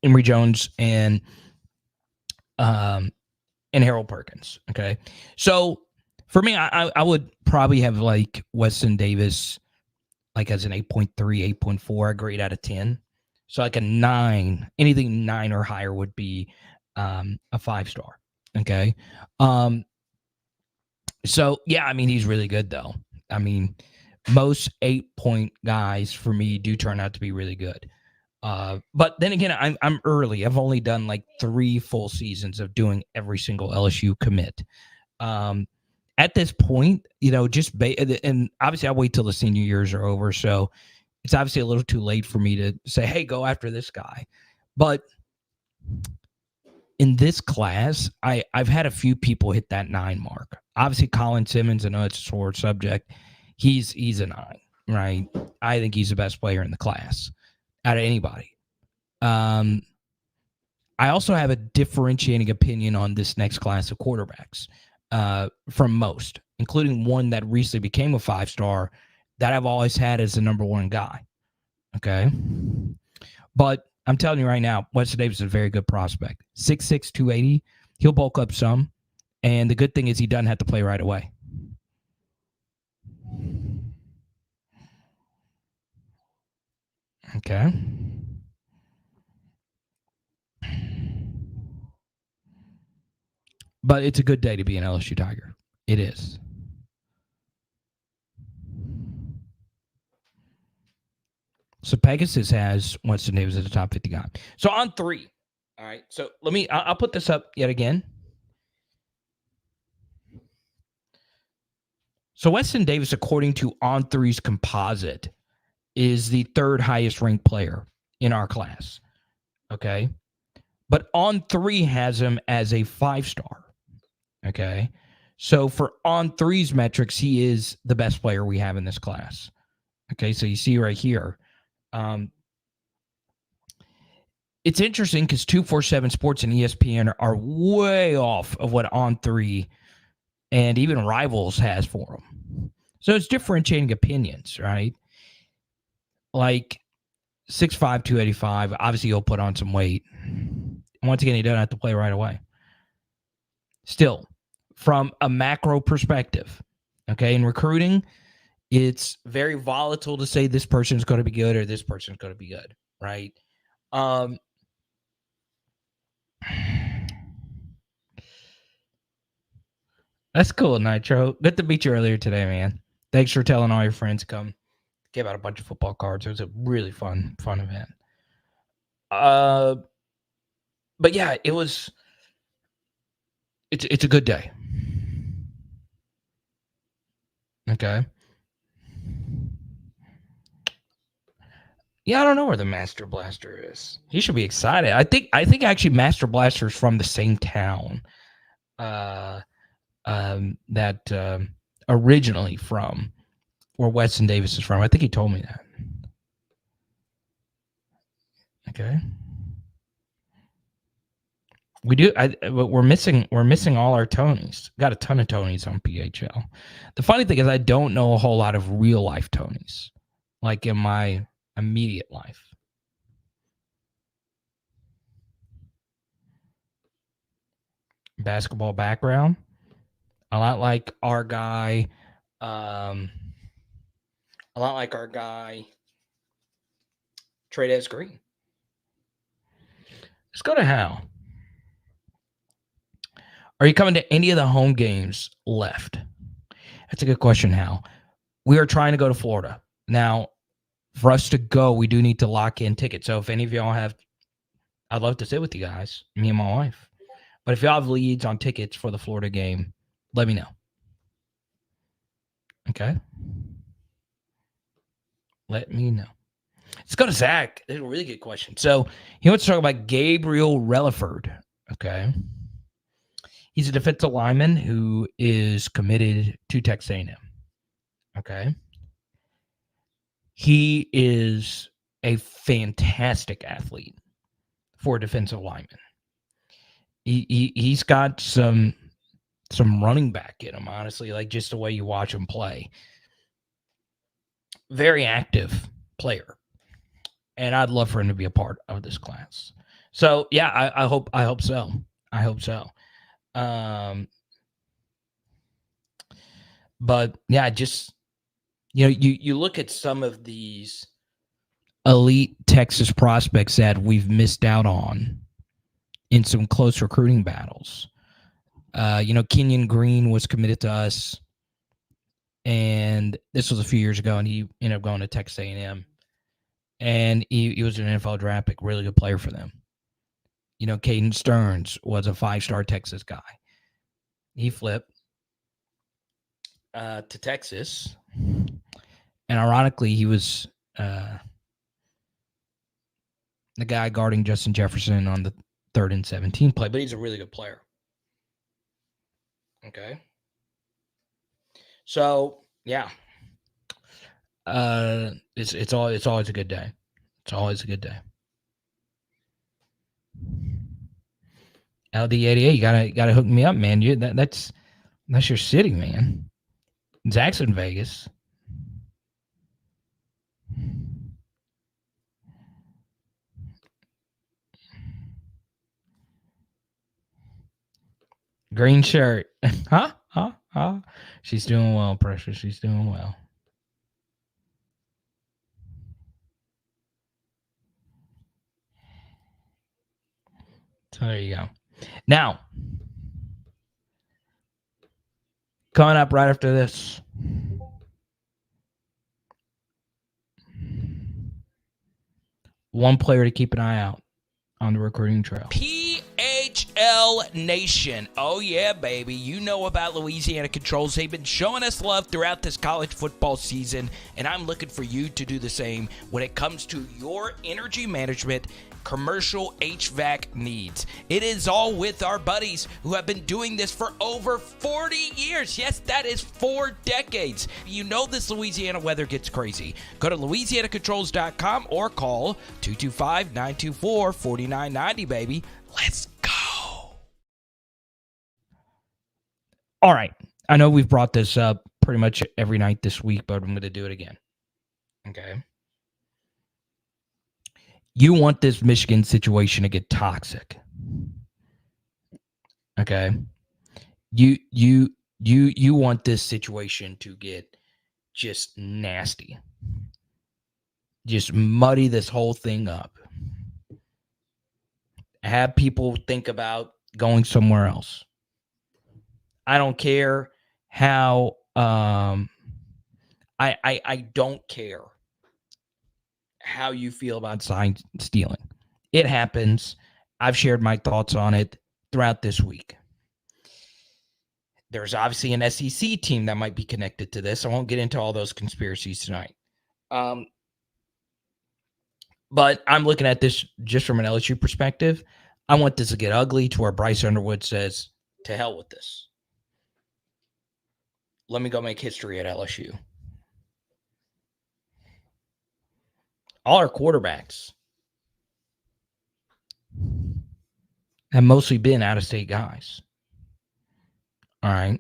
Emory Jones and Harold Perkins. Okay. So for me, I would probably have like Weston Davis like as an 8.3, 8.4, a grade out of 10. So like a 9, anything 9 or higher would be a 5-star. Okay. So yeah, I mean, he's really good though. I mean, most 8-point guys for me do turn out to be really good. But then again, I'm early. I've only done like 3 full seasons of doing every single LSU commit. At this point, you know, and obviously I wait till the senior years are over. So it's obviously a little too late for me to say, hey, go after this guy. But in this class, I've had a few people hit that 9 mark. Obviously, Colin Simmons, I know it's a sore subject. He's a 9, right? I think he's the best player in the class out of anybody. I also have a differentiating opinion on this next class of quarterbacks from most, including one that recently became a 5-star that I've always had as the number 1 guy. Okay. But I'm telling you right now, Weston Davis is a very good prospect. 6'6", 280. He'll bulk up some. And the good thing is he doesn't have to play right away. Okay. But it's a good day to be an LSU Tiger. It is. So Pegasus has Weston Davis as a top 50 guy. So on 3. All right. So I'll put this up yet again. So Weston Davis, according to On3's composite, is the 3rd highest ranked player in our class. Okay. But On3 has him as a 5-star. Okay. So for On3's metrics, he is the best player we have in this class. Okay. So you see right here. It's interesting because 247 Sports and ESPN are way off of what On3 and even Rivals has for him. So it's differentiating opinions, right? Like 6'5", 285. Obviously, he'll put on some weight. Once again, he doesn't have to play right away. Still, from a macro perspective, okay, in recruiting, it's very volatile to say this person's going to be good or this person's going to be good, right? That's cool, Nitro. Good to meet you earlier today, man. Thanks for telling all your friends to come. Gave out a bunch of football cards. It was a really fun event. But yeah, it's a good day. Okay. Yeah, I don't know where the Master Blaster is. He should be excited. I think actually Master Blaster is from the same town that originally from where Weston Davis is from. I think he told me that. Okay. We do. We're missing all our Tonys. Got a ton of Tonys on PHL. The funny thing is I don't know a whole lot of real life Tonys, like in my immediate life. Basketball background. A lot like our guy. Trades Green. Let's go to Hal. Are you coming to any of the home games left? That's a good question, Hal. We are trying to go to Florida. Now, for us to go, we do need to lock in tickets. So if any of y'all have I'd love to sit with you guys, me and my wife. But if y'all have leads on tickets for the Florida game, let me know. Okay? Let me know. Let's go to Zach. This is a really good question. So he wants to talk about Gabriel Relaford. Okay. He's a defensive lineman who is committed to Texas A&M. Okay. He is a fantastic athlete for a defensive lineman. He's got some running back in him, honestly, like just the way you watch him play. Very active player. And I'd love for him to be a part of this class. So yeah, I hope so. I hope so. But yeah, just you look at some of these elite Texas prospects that we've missed out on in some close recruiting battles. Kenyon Green was committed to us, and this was a few years ago, and he ended up going to Texas A&M, and he was an NFL draft pick, really good player for them. Caden Stearns was a 5-star Texas guy. He flipped to Texas, and ironically, he was the guy guarding Justin Jefferson on the 3rd and 17 play, but he's a really good player. Okay. So yeah, it's always a good day. It's always a good day. LD88, you gotta hook me up, man. That's your city, man. Zach's in Vegas. Green shirt. Huh? She's doing well, Precious. She's doing well. So there you go. Now, coming up right after this, one player to keep an eye out on the recruiting trail. PHL Nation. Oh, yeah, baby. You know about Louisiana Controls. They've been showing us love throughout this college football season, and I'm looking for you to do the same when it comes to your energy management commercial HVAC needs. It is all with our buddies who have been doing this for over 40 years. Yes, that is 4 decades. You know this Louisiana weather gets crazy. Go to LouisianaControls.com or call 225-924-4990, baby. Let's go. All right. I know we've brought this up pretty much every night this week, but I'm going to do it again. Okay. You want this Michigan situation to get toxic. Okay. You want this situation to get just nasty. Just muddy this whole thing up. Have people think about going somewhere else. I don't care how I don't care how you feel about sign stealing. It happens. I've shared my thoughts on it throughout this week. There's obviously an SEC team that might be connected to this. I won't get into all those conspiracies tonight. But I'm looking at this just from an LSU perspective. I want this to get ugly to where Bryce Underwood says, to hell with this. Let me go make history at LSU. All our quarterbacks have mostly been out-of-state guys. All right.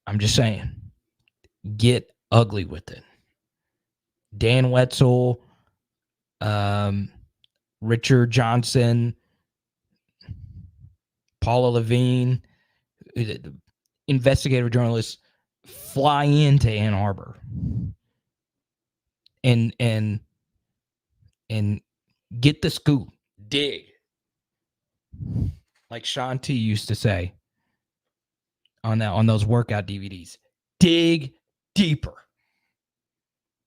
I'm just saying, get ugly with it. Dan Wetzel, Richard Johnson, Paula Levine, investigative journalists fly into Ann Arbor and get the scoop, dig, like Sean T used to say on those workout DVDs. Dig deeper.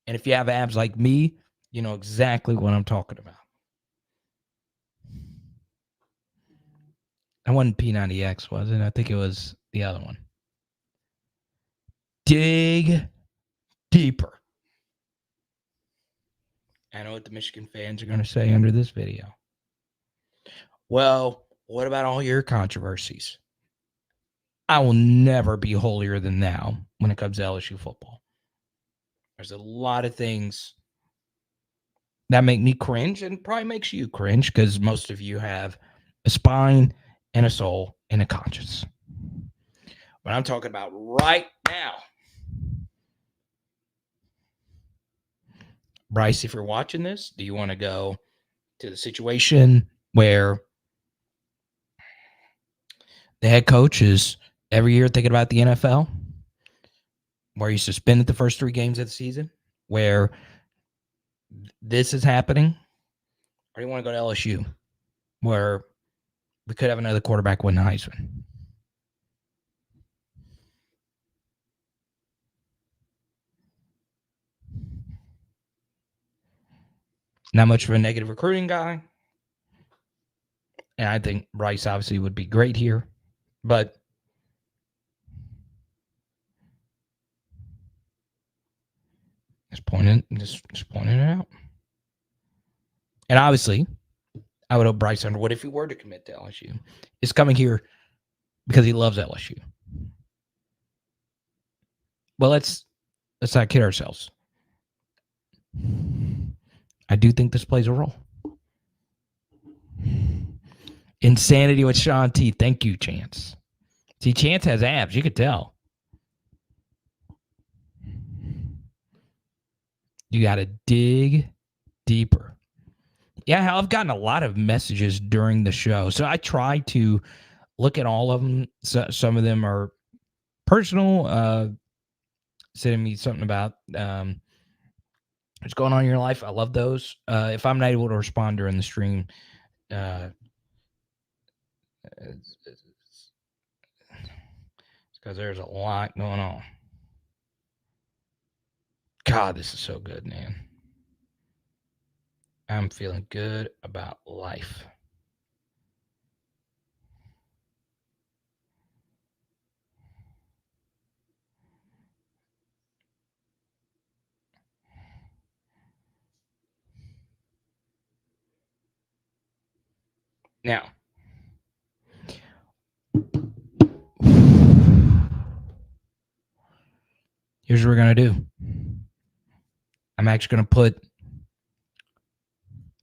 And if you have abs like me, You know exactly what I'm talking about. That wasn't P90X, was it? I think it was the other one. Dig deeper. I know what the Michigan fans are going to say under this video. Well, what about all your controversies? I will never be holier than thou when it comes to LSU football. There's a lot of things that make me cringe and probably makes you cringe because most of you have a spine and a soul and a conscience. But I'm talking about right now. Bryce, if you're watching this, do you want to go to the situation where the head coach is every year thinking about the NFL, where you suspended the first 3 games of the season, where this is happening? Or do you want to go to LSU, where we could have another quarterback win the Heisman? Not much of a negative recruiting guy. And I think Bryce obviously would be great here. But just pointing it out. And obviously, I would hope Bryce Underwood, if he were to commit to LSU, is coming here because he loves LSU. Well, let's not kid ourselves. I do think this plays a role. Insanity with Sean T. Thank you, Chance. See, Chance has abs. You could tell. You got to dig deeper. Yeah, I've gotten a lot of messages during the show. So I try to look at all of them. So, some of them are personal, sending me something about what's going on in your life. I love those. If I'm not able to respond during the stream, it's because there's a lot going on. God, this is so good, man. I'm feeling good about life. Now, here's what we're going to do. I'm actually going to put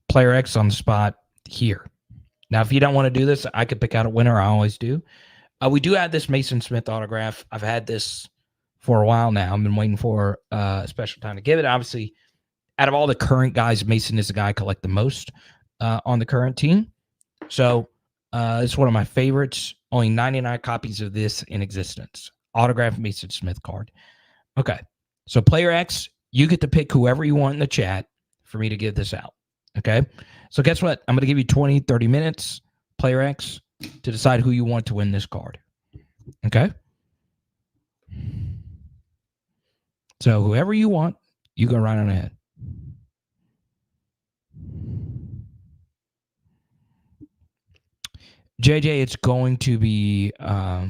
Player X on the spot here. Now, if you don't want to do this, I could pick out a winner. I always do. We do have this Mason Smith autograph. I've had this for a while now. I've been waiting for a special time to give it. Obviously, out of all the current guys, Mason is the guy I collect the most on the current team. So it's one of my favorites. Only 99 copies of this in existence. Autographed Mason Smith card. Okay. So Player X, you get to pick whoever you want in the chat for me to give this out. Okay. So guess what? I'm going to give you 20, 30 minutes, Player X, to decide who you want to win this card. Okay. So whoever you want, you go right on ahead. JJ, it's going to be, I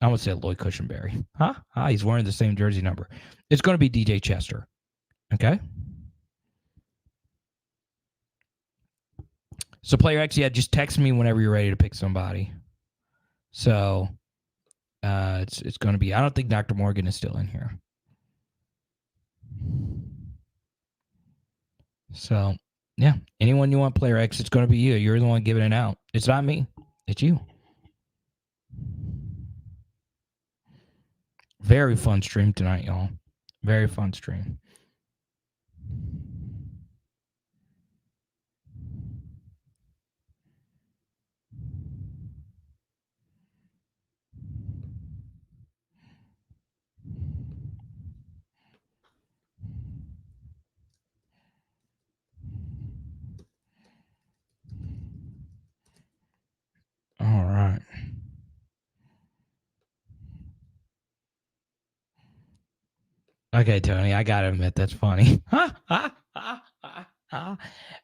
would say Lloyd Cushenberry. Huh? He's wearing the same jersey number. It's going to be DJ Chester. Okay. So Player X, yeah, just text me whenever you're ready to pick somebody. So it's going to be, I don't think Dr. Morgan is still in here. So, yeah, anyone you want, Player X, it's going to be you. You're the one giving it out. It's not me. It's you. Very fun stream tonight, y'all. Very fun stream. All right. Okay, Tony, I got to admit, that's funny.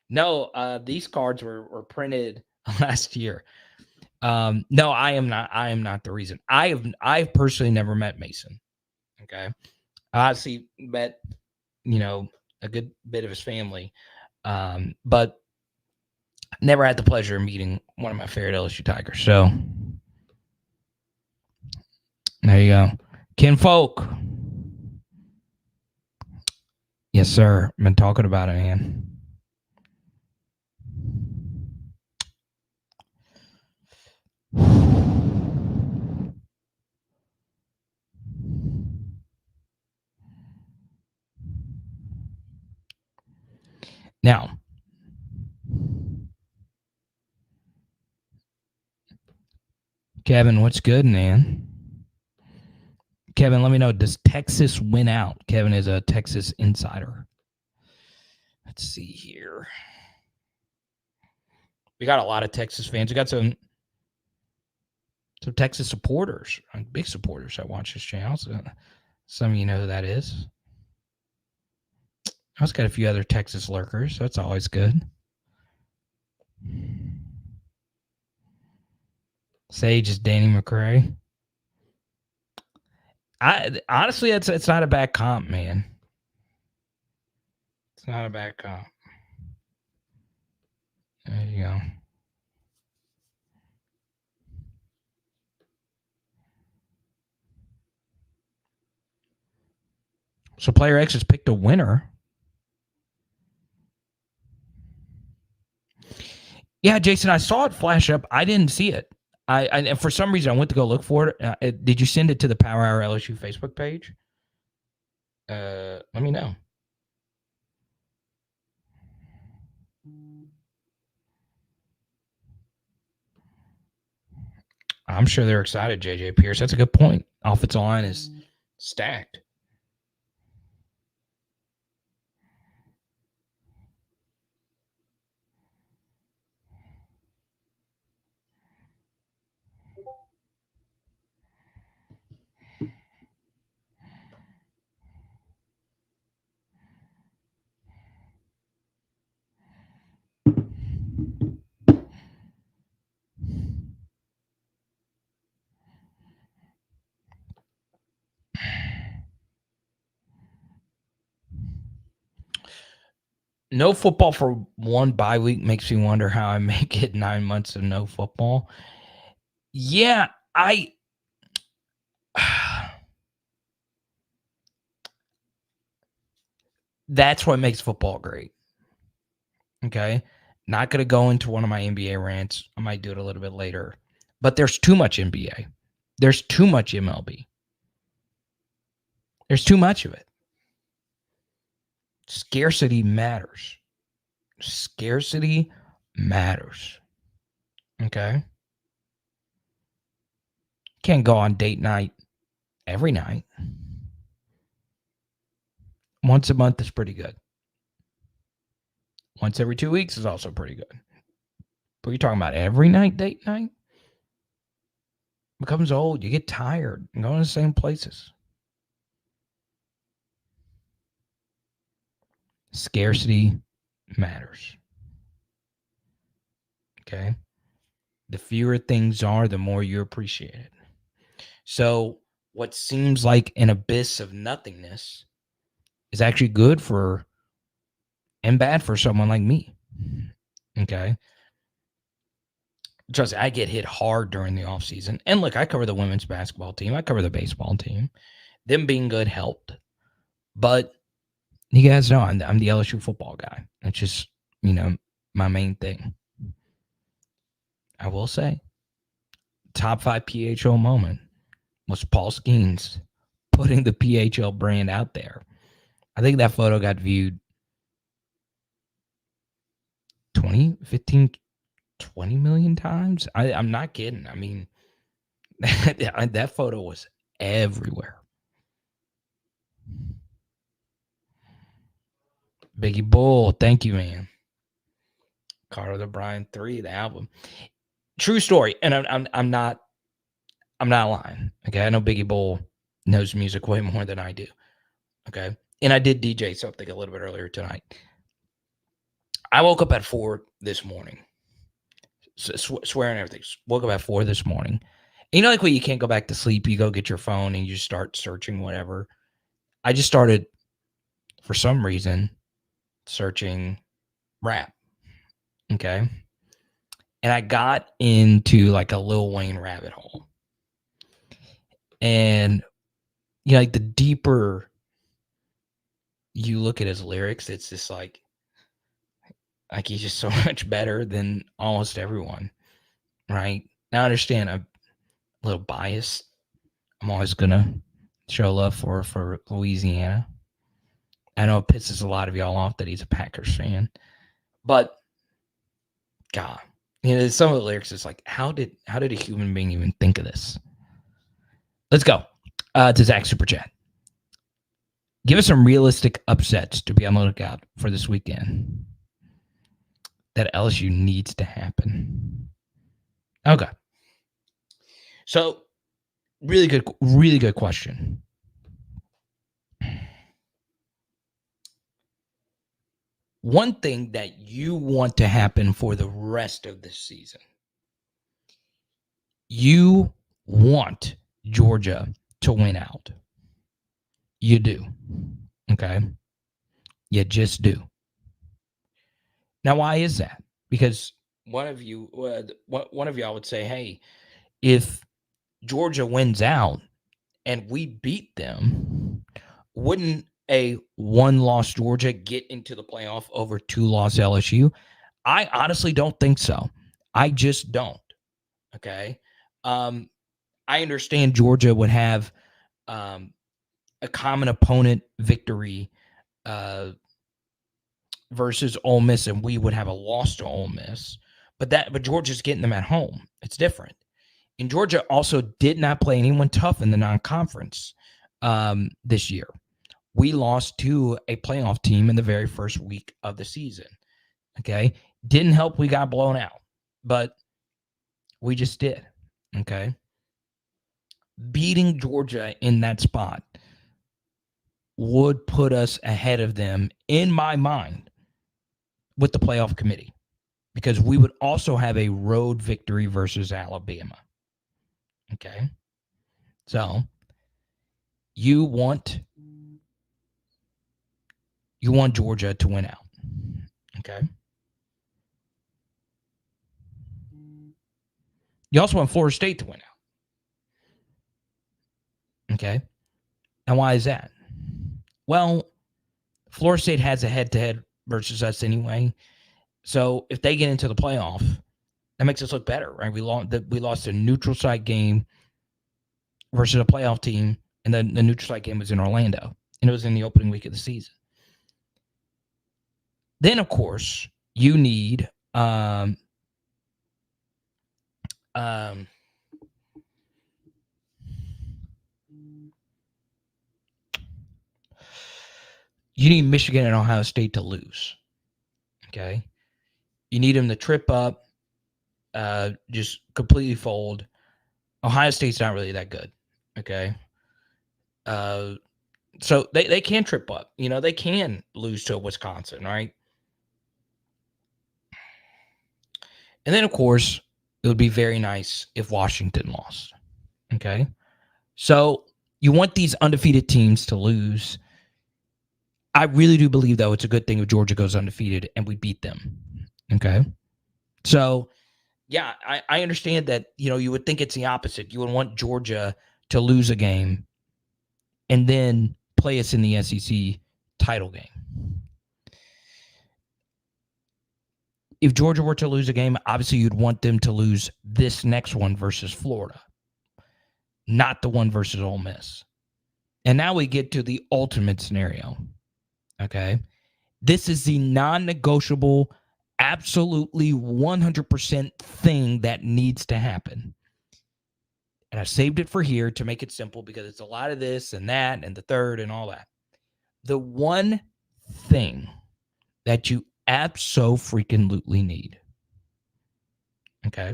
No, these cards were printed last year. No, I am not the reason. I've personally never met Mason. Okay. I obviously met, a good bit of his family. But never had the pleasure of meeting one of my favorite LSU Tigers. So there you go. Ken Folk. Yes, sir. Been talking about it, man. Now, Kevin, what's good, man? Kevin, let me know. Does Texas win out? Kevin is a Texas insider. Let's see here. We got a lot of Texas fans. We got some Texas supporters, big supporters that watch this channel. So some of you know who that is. I also got a few other Texas lurkers, so that's always good. Sage is Danny McCray. Honestly, it's not a bad comp, man. It's not a bad comp. There you go. So Player X has picked a winner. Yeah, Jason, I saw it flash up. I didn't see it. I for some reason I went to go look for it. Did you send it to the Power Hour LSU Facebook page? Let me know. I'm sure they're excited, JJ Pierce. That's a good point. Offensive line is stacked. No football for one bye week makes me wonder how I make it 9 months of no football. Yeah, that's what makes football great. Okay. Not going to go into one of my NBA rants. I might do it a little bit later. But there's too much NBA. There's too much MLB. There's too much of it. Scarcity matters. Scarcity matters. Okay? Can't go on date night every night. Once a month is pretty good. Once every 2 weeks is also pretty good. But you're talking about every night, date night? Becomes old. You get tired and going to the same places. Scarcity matters. Okay? The fewer things are, the more you appreciate it. So what seems like an abyss of nothingness is actually good for and bad for someone like me. Okay? Trust me, I get hit hard during the offseason. And look, I cover the women's basketball team. I cover the baseball team. Them being good helped. But you guys know I'm the LSU football guy. That's just, my main thing. I will say, top 5 PHL moment was Paul Skeens putting the PHL brand out there. I think that photo got viewed 20 million times. I'm not kidding. I mean, that photo was everywhere. Biggie Bull, thank you, man. Carter the Brian 3, the album. True story, and I'm not lying. Okay, I know Biggie Bull knows music way more than I do. Okay, and I did DJ something a little bit earlier tonight. I woke up at 4 this morning. Swearing everything. Woke up at 4 this morning. And like when you can't go back to sleep, you go get your phone and you start searching whatever. I just started, for some reason, searching rap. Okay. And I got into like a Lil Wayne rabbit hole. And like the deeper you look at his lyrics, it's just like he's just so much better than almost everyone. Right. Now I understand I'm a little biased. I'm always gonna show love for Louisiana. I know it pisses a lot of y'all off that he's a Packers fan, but God, some of the lyrics is like, how did a human being even think of this? Let's go to Zach Super Chat. Give us some realistic upsets to be on the lookout for this weekend that LSU needs to happen. Okay, so really good question. One thing that you want to happen for the rest of this season, you want Georgia to win out. You do. Okay? You just do. Now, why is that? Because one of y'all would say, hey, if Georgia wins out and we beat them, wouldn't a one-loss Georgia get into the playoff over two-loss LSU? I honestly don't think so. I just don't. Okay. I understand Georgia would have a common opponent victory versus Ole Miss, and we would have a loss to Ole Miss. But Georgia's getting them at home. It's different. And Georgia also did not play anyone tough in the non-conference this year. We lost to a playoff team in the very first week of the season. Okay. Didn't help we got blown out, but we just did. Okay. Beating Georgia in that spot would put us ahead of them, in my mind, with the playoff committee, because we would also have a road victory versus Alabama. Okay. So you want Georgia to win out. Okay. You also want Florida State to win out. Okay. And why is that? Well, Florida State has a head-to-head versus us anyway. So if they get into the playoff, that makes us look better, right? We lost a neutral site game versus a playoff team, and then the neutral site game was in Orlando, and it was in the opening week of the season. Then, of course, you need Michigan and Ohio State to lose. Okay. You need them to trip up, just completely fold. Ohio State's not really that good. Okay. So they can trip up. They can lose to Wisconsin, right? And then, of course, it would be very nice if Washington lost. Okay. So you want these undefeated teams to lose. I really do believe, though, it's a good thing if Georgia goes undefeated and we beat them. Okay. So, yeah, I understand that, you would think it's the opposite. You would want Georgia to lose a game and then play us in the SEC title game. If Georgia were to lose a game, obviously you'd want them to lose this next one versus Florida, not the one versus Ole Miss. And now we get to the ultimate scenario. Okay. This is the non-negotiable, absolutely 100% thing that needs to happen. And I saved it for here to make it simple because it's a lot of this and that and the third and all that. The one thing that you abso-freaking-lutely need, okay,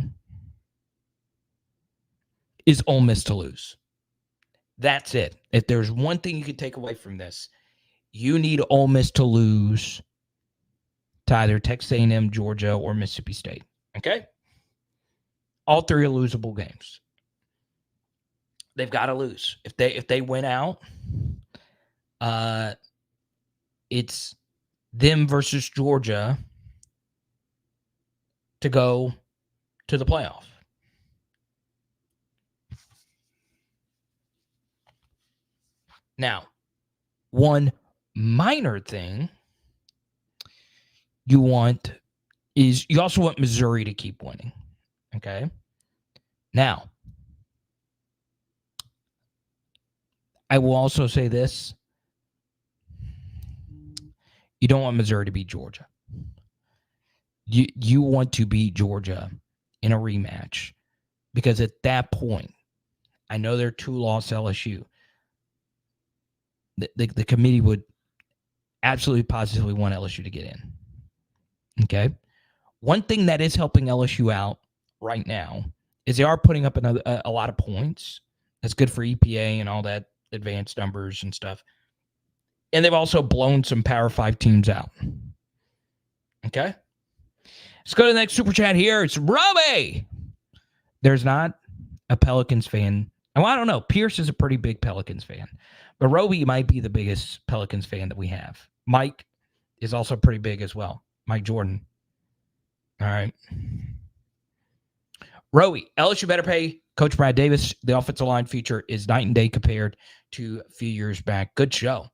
is Ole Miss to lose. That's it. If there's one thing you could take away from this, you need Ole Miss to lose to either Texas A&M, Georgia, or Mississippi State. Okay? All three are losable games. They've got to lose. If they win out, it's them versus Georgia to go to the playoff. Now, one minor thing you want is you also want Missouri to keep winning. Okay? Now, I will also say this. You don't want Missouri to beat Georgia. You want to beat Georgia in a rematch because at that point, I know they're 2-loss LSU. The committee would absolutely positively want LSU to get in. Okay? One thing that is helping LSU out right now is they are putting up a lot of points. That's good for EPA and all that advanced numbers and stuff. And they've also blown some Power 5 teams out. Okay? Let's go to the next super chat here. It's Robbie. There's not a Pelicans fan. Well, I don't know. Pierce is a pretty big Pelicans fan. But Roby might be the biggest Pelicans fan that we have. Mike is also pretty big as well. Mike Jordan. All right. Roby, LSU better pay Coach Brad Davis. The offensive line future is night and day compared to a few years back. Good show.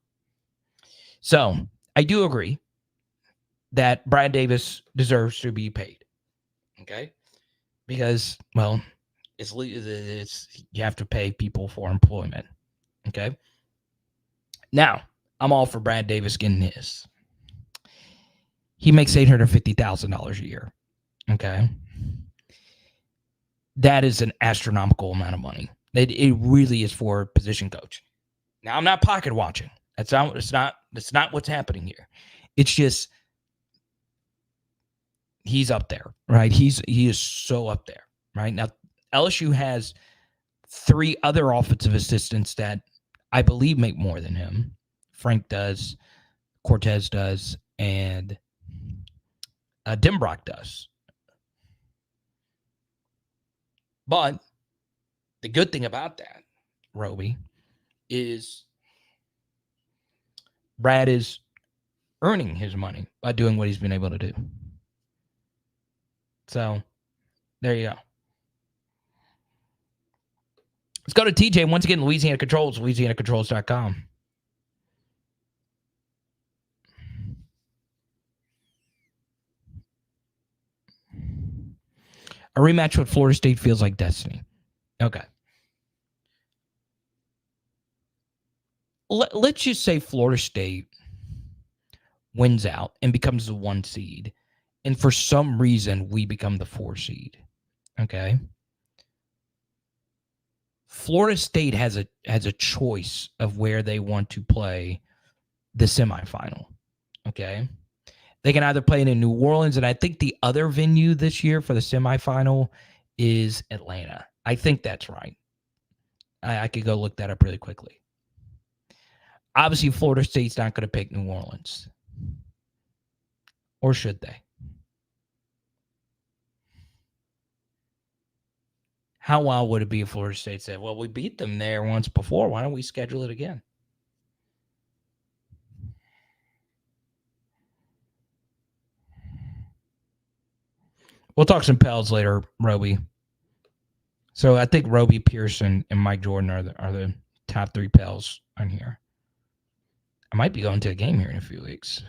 So, I do agree that Brad Davis deserves to be paid. Okay? Because, well, it's you have to pay people for employment. Okay? Now, I'm all for Brad Davis getting his. He makes $850,000 a year. Okay? That is an astronomical amount of money. It really is for a position coach. Now, I'm not pocket watching. That's not what's happening here. It's just he's up there, right? He is so up there, right? Now, LSU has 3 other offensive assistants that I believe make more than him. Frank does, Cortez does, and Dimbrock does. But the good thing about that, Roby, is Brad is earning his money by doing what he's been able to do. So, there you go. Let's go to TJ. Once again, Louisiana Controls, LouisianaControls.com. A rematch with Florida State feels like destiny. Okay. Let's just say Florida State wins out and becomes the 1 seed. And for some reason, we become the 4 seed. Okay. Florida State has a choice of where they want to play the semifinal. Okay. They can either play it in New Orleans, and I think the other venue this year for the semifinal is Atlanta. I think that's right. I could go look that up really quickly. Obviously, Florida State's not going to pick New Orleans. Or should they? How wild would it be if Florida State said, well, we beat them there once before. Why don't we schedule it again? We'll talk some Pels later, Roby. So I think Roby, Pearson, and Mike Jordan are the top 3 Pels on here. I might be going to a game here in a few weeks.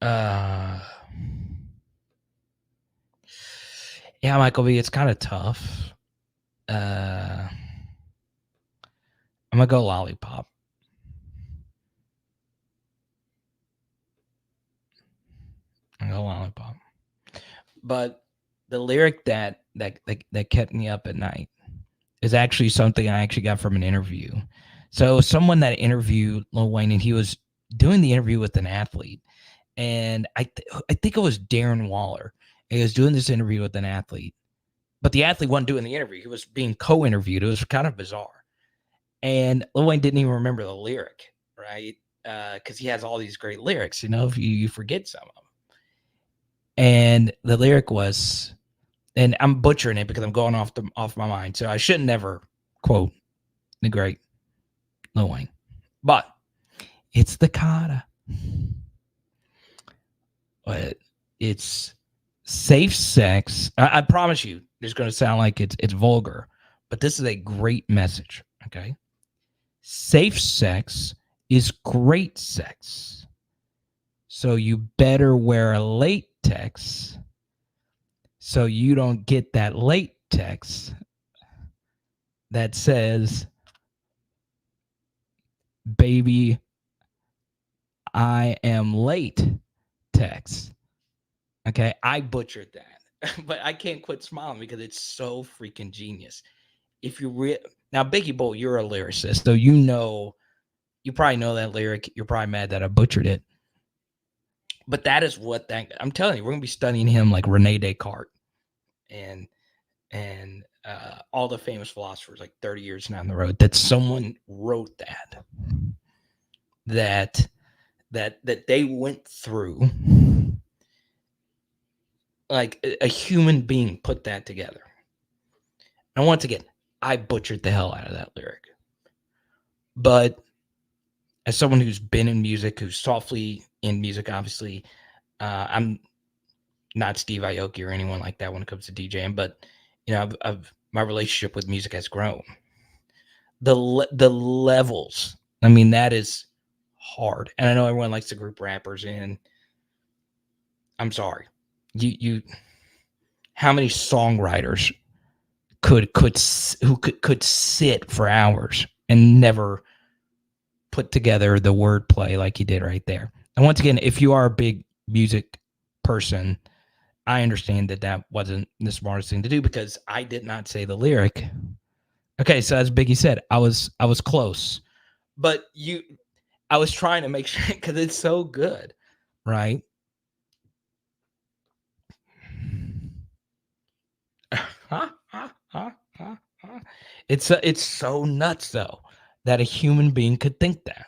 Yeah, Michael B, it's kind of tough. I'm going to go Lollipop. But the lyric that kept me up at night is actually something I actually got from an interview. So someone that interviewed Lil Wayne, and he was doing the interview with an athlete. And I think it was Darren Waller. He was doing this interview with an athlete. but the athlete wasn't doing the interview. He was being co-interviewed. It was kind of bizarre. And Lil Wayne didn't even remember the lyric, right? Because he has all these great lyrics, if you forget some of them. And the lyric was, and I'm butchering it because I'm going off my mind, so I should never quote the great Lil Wayne. But it's the kata. But it's safe sex. I promise you, it's going to sound like it's vulgar, but this is a great message, okay? Safe sex is great sex. So you better wear a latex so you don't get that latex that says, baby, I am late text. Okay, I butchered that, but I can't quit smiling because it's so freaking genius. If you now, Biggie Bull, you're a lyricist, so you probably know that lyric. You're probably mad that I butchered it, but that is what I'm telling you. We're gonna be studying him like Rene Descartes and all the famous philosophers like 30 years down the road. That someone wrote that they went through. Like a human being put that together. And once again, I butchered the hell out of that lyric. But as someone who's been in music, who's softly in music, obviously, I'm not Steve Aoki or anyone like that when it comes to DJing, but my relationship with music has grown. The levels, I mean, that is hard. And I know everyone likes to group rappers in. I'm sorry. You how many songwriters could sit for hours and never put together the wordplay like he did right there? And once again, if you are a big music person, I understand that wasn't the smartest thing to do because I did not say the lyric. Okay, so as Biggie said, I was close, but I was trying to make sure because it's so good, right? It's so nuts though that a human being could think that.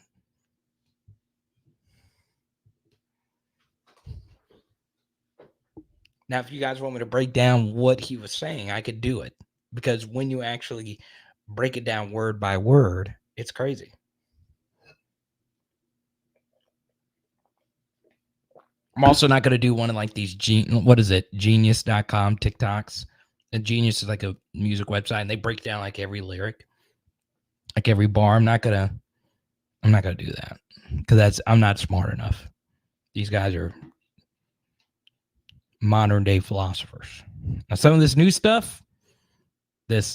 Now, if you guys want me to break down what he was saying, I could do it because when you actually break it down word by word, it's crazy. I'm also not going to do one of like these genius.com TikToks. And Genius is like a music website and they break down like every lyric, like every bar. I'm not gonna do that because I'm not smart enough. These guys are modern day philosophers. Now, some of this new stuff, not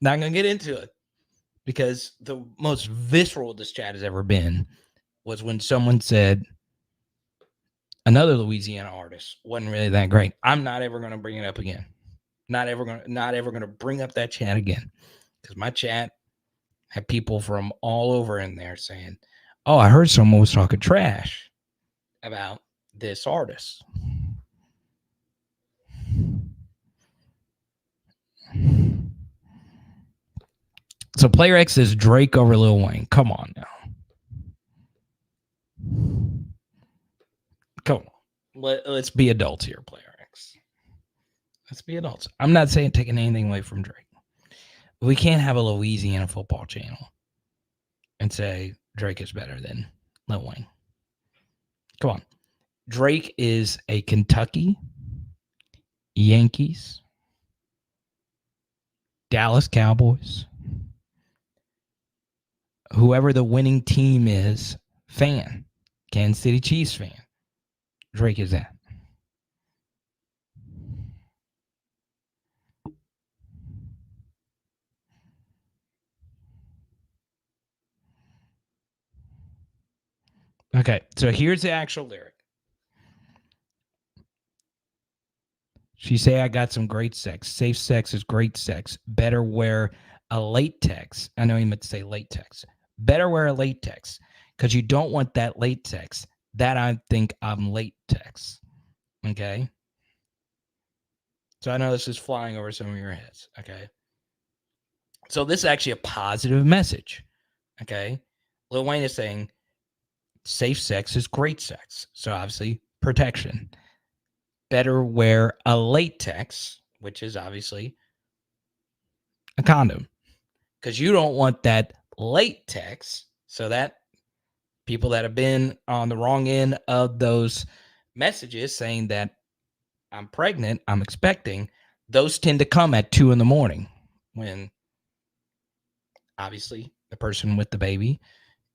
gonna get into it because the most visceral this chat has ever been was when someone said another Louisiana artist wasn't really that great. I'm not ever gonna bring it up again. Not ever gonna bring up that chat again because my chat had people from all over in there saying, "Oh, I heard someone was talking trash about this artist." So Player X is Drake over Lil Wayne. Come on now. Come on. Let's be adults here, Player X. Let's be adults. I'm not saying taking anything away from Drake. We can't have a Louisiana football channel and say Drake is better than Lil Wayne. Come on. Drake is a Kentucky, Yankees, Dallas Cowboys, whoever the winning team is, fan. Kansas City Chiefs fan. Drake is that. Okay, so here's the actual lyric. She say, I got some great sex. Safe sex is great sex. Better wear a latex. I know he meant to say latex. Better wear a latex because you don't want that latex. That I think I'm latex. Okay? So I know this is flying over some of your heads. Okay. So this is actually a positive message. Okay. Lil Wayne is saying safe sex is great sex. So obviously protection. Better wear a latex, which is obviously a condom. Because you don't want that latex. So that people that have been on the wrong end of those messages saying that I'm pregnant, I'm expecting, those tend to come at 2 a.m. when obviously the person with the baby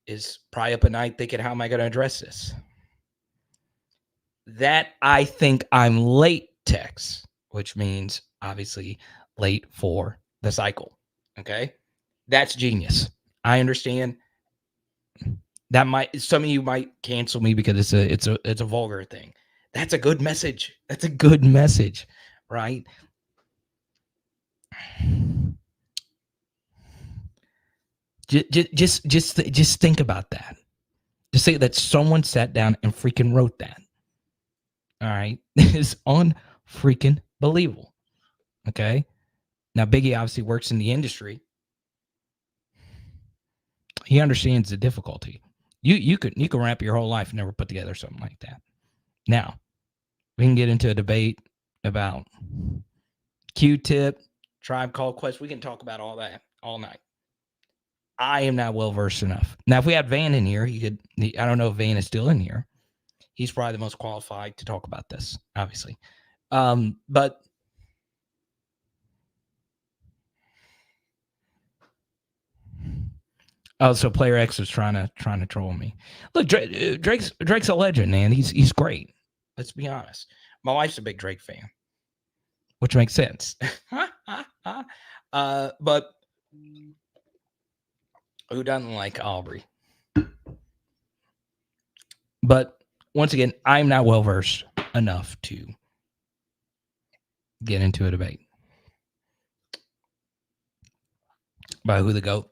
is probably up at night thinking, how am I going to address this? That I think I'm late text, which means obviously late for the cycle. Okay. That's genius. I understand that some of you might cancel me because it's a vulgar thing. That's a good message. That's a good message, right? Just think about that. Just say that someone sat down and freaking wrote that. All right. It's unfreaking believable. Okay. Now, Biggie obviously works in the industry. He understands the difficulty. You can wrap your whole life and never put together something like that. Now, we can get into a debate about Q-Tip, Tribe Called Quest. We can talk about all that all night. I am not well versed enough. Now, if we had Van in here, I don't know if Van is still in here. He's probably the most qualified to talk about this, obviously. But oh, so Player X was trying to troll me. Look, Drake's a legend, man. He's great. Let's be honest. My wife's a big Drake fan, which makes sense. But who doesn't like Aubrey? But once again, I'm not well versed enough to get into a debate about who the GOAT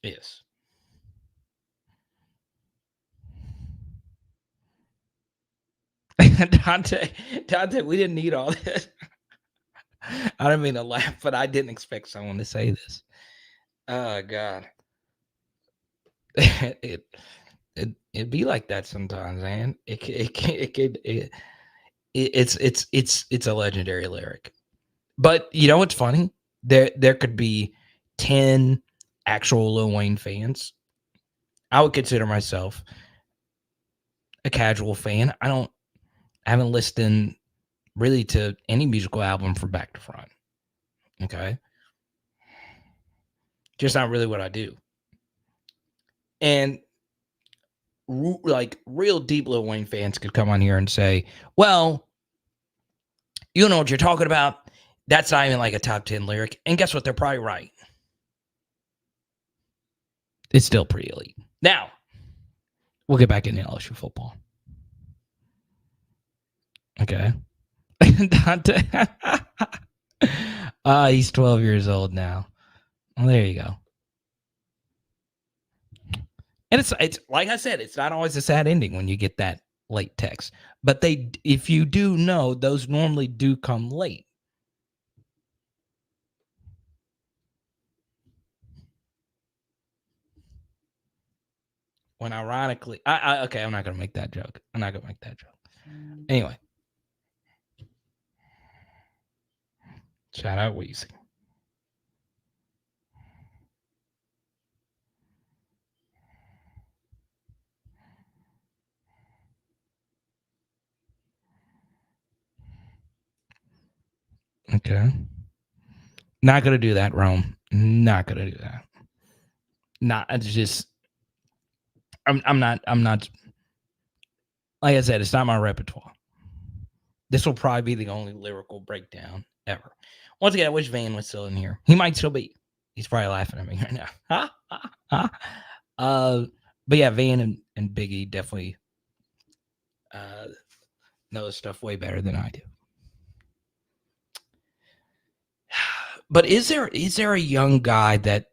is. Dante, we didn't need all this. I don't mean to laugh, but I didn't expect someone to say this. Oh God, it'd be like that sometimes, man. It's a legendary lyric. But you know what's funny? There could be 10 actual Lil Wayne fans. I would consider myself a casual fan. I haven't listened really to any musical album from back to front. Okay. Just not really what I do. And like real deep Lil Wayne fans could come on here and say, well, you know what you're talking about. That's not even like a top 10 lyric. And guess what? They're probably right. It's still pretty elite. Now, we'll get back into LSU football. Okay. Dante. He's 12 years old now. Well, there you go. And it's like I said, it's not always a sad ending when you get that late text. But if you do know, those normally do come late. When ironically, okay, I'm not gonna make that joke. Anyway, shout out Weezy. Okay. Not gonna do that, Rome. Not gonna do that. I'm not like I said, it's not my repertoire. This will probably be the only lyrical breakdown ever. Once again, I wish Van was still in here. He might still be. He's probably laughing at me right now. But yeah, Van and Biggie definitely know this stuff way better than I do. But is there a young guy that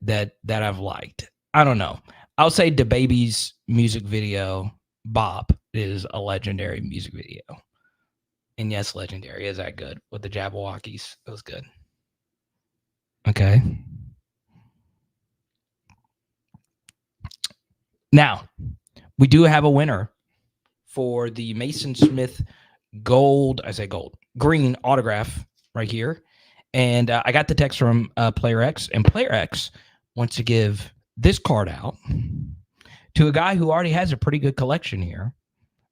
I've liked? I don't know. I'll say DaBaby's music video, Bop, is a legendary music video. And yes, legendary. Is that good? With the Jabberwockies. It was good. Okay. Now, we do have a winner for the Mason Smith green autograph right here. And I got the text from Player X, and Player X wants to give this card out to a guy who already has a pretty good collection here.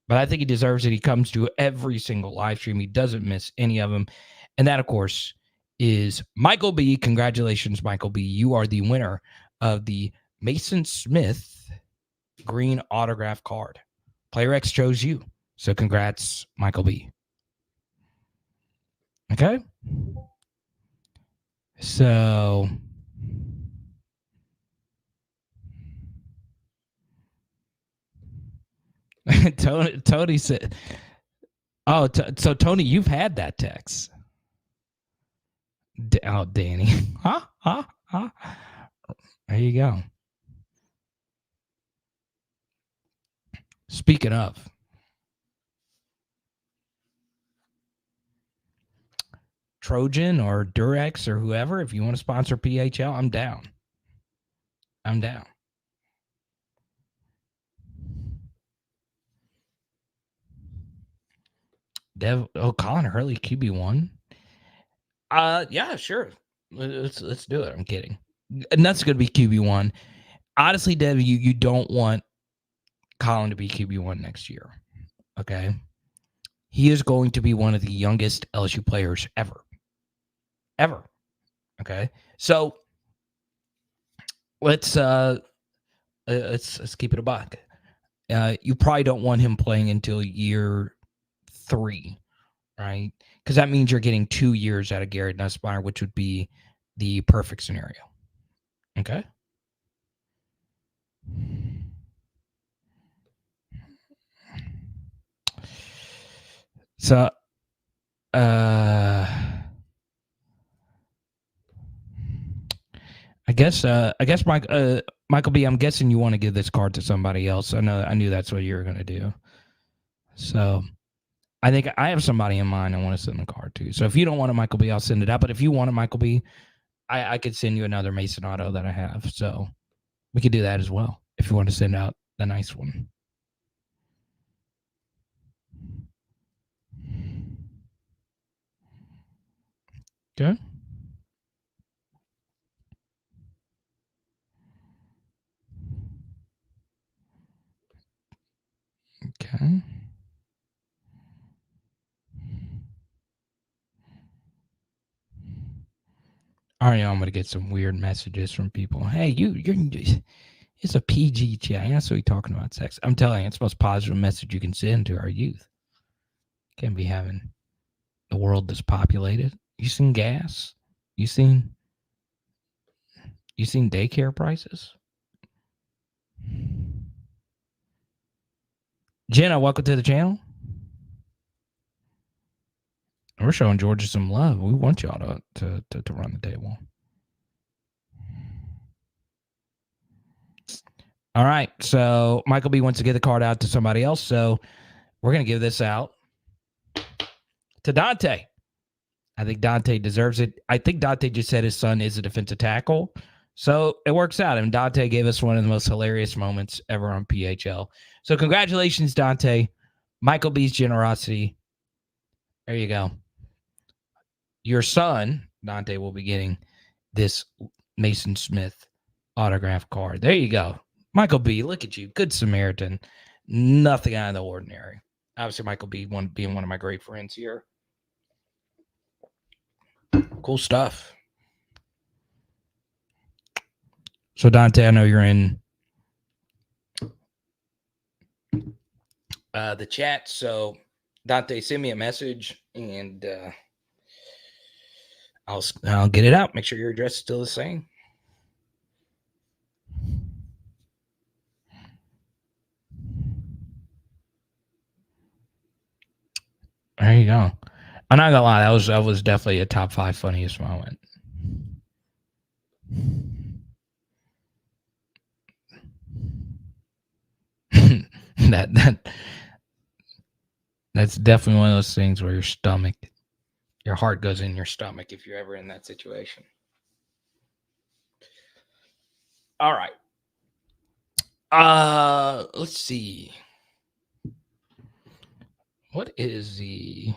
But I think he deserves it. He comes to every single live stream. He doesn't miss any of them. And that, of course, is Michael B. Congratulations, Michael B. You are the winner of the Mason Smith green autograph card. Player X chose you. So congrats, Michael B. Okay. So Tony said, oh, so Tony, you've had that text. Oh, Danny. Huh? There you go. Speaking of, Trojan or Durex or whoever, if you want to sponsor PHL, I'm down. Colin Hurley QB1. Yeah, sure. Let's do it. I'm kidding. And that's going to be QB1. Honestly, Dev, you don't want Colin to be QB1 next year. Okay. He is going to be one of the youngest LSU players ever. Okay. So let's keep it a buck. You probably don't want him playing until year 3, right? Because that means you're getting 2 years out of Garrett Nussmeier, which would be the perfect scenario. Okay. So, I guess Michael B, I'm guessing you want to give this card to somebody else. I knew that's what you were going to do. So I think I have somebody in mind I want to send the card to. So if you don't want it, Michael B, I'll send it out. But if you want it, Michael B, I could send you another Mason Auto that I have. So we could do that as well if you want to send out the nice one. Okay. Okay. All right, I'm gonna get some weird messages from people. Hey, you're it's a PG chat. You're not so talking about sex. I'm telling you, it's the most positive message you can send to our youth. Can't be having the world that's populated. You seen gas? You seen daycare prices? Jenna, welcome to the channel. We're showing Georgia some love. We want y'all to run the table. All right. So Michael B wants to get the card out to somebody else. So we're going to give this out to Dante. I think Dante deserves it. I think Dante just said his son is a defensive tackle. So it works out. And Dante gave us one of the most hilarious moments ever on PHL. So congratulations, Dante. Michael B's generosity. There you go. Your son, Dante, will be getting this Mason Smith autograph card. There you go. Michael B, look at you. Good Samaritan. Nothing out of the ordinary. Obviously, Michael B being one of my great friends here. Cool stuff. So, Dante, I know you're in the chat. So, Dante, send me a message, and I'll get it out. Make sure your address is still the same. There you go. I'm not gonna lie, that was definitely a top 5 funniest moment. that That's definitely one of those things where your heart goes in your stomach if you're ever in that situation. All right. Let's see. What is the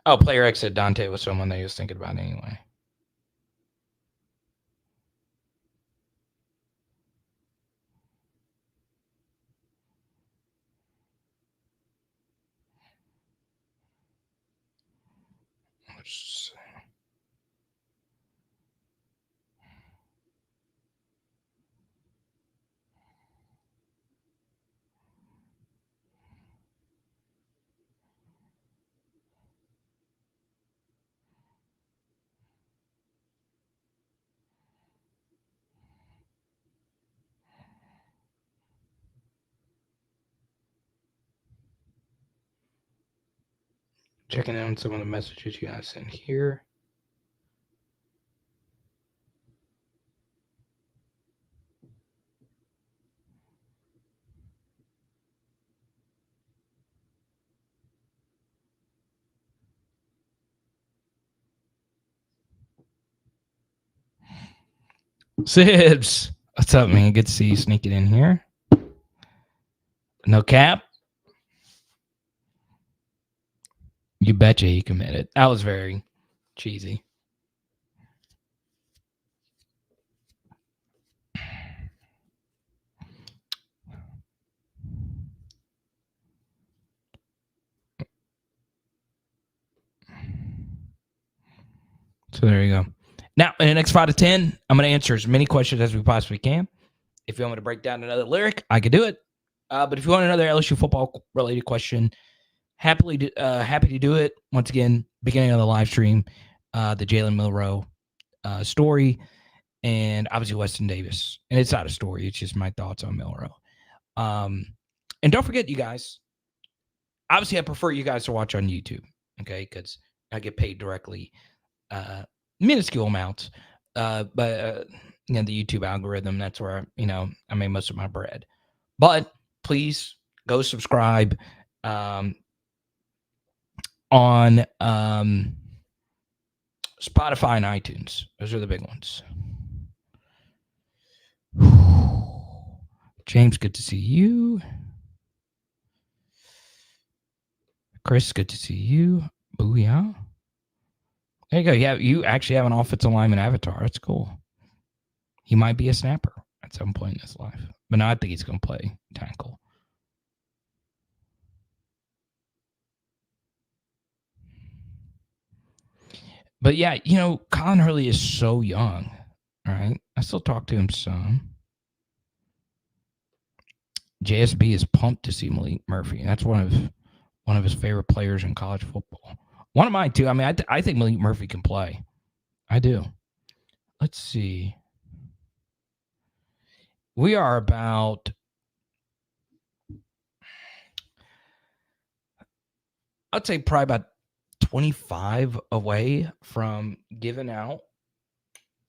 player X said Dante was someone they was thinking about anyway. Let's see. Checking out some of the messages you guys sent here. Sibs, what's up, man? Good to see you sneaking in here. No cap. You betcha he committed. That was very cheesy. So there you go. Now, in the next 5 to 10, I'm going to answer as many questions as we possibly can. If you want me to break down another lyric, I could do it. But if you want another LSU football related question, happy to do it. Once again, beginning of the live stream, the Jalen Milroe story, and obviously Weston Davis. And it's not a story; it's just my thoughts on Milroe. And don't forget, you guys. Obviously, I prefer you guys to watch on YouTube, okay? Because I get paid directly, minuscule amounts, but the YouTube algorithm. That's where I make most of my bread. But please go subscribe on Spotify and iTunes. Those are the big ones. James, good to see you. Chris, good to see you. Booyah. There you go. Yeah, you actually have an offensive lineman avatar. That's cool. He might be a snapper at some point in his life. But no, I think he's going to play tackle. But yeah, Colin Hurley is so young, right? I still talk to him some. JSB is pumped to see Malik Murphy. That's one of his favorite players in college football. One of mine too. I mean, I think Malik Murphy can play. I do. Let's see. We are about, I'd say probably about 25 away from giving out.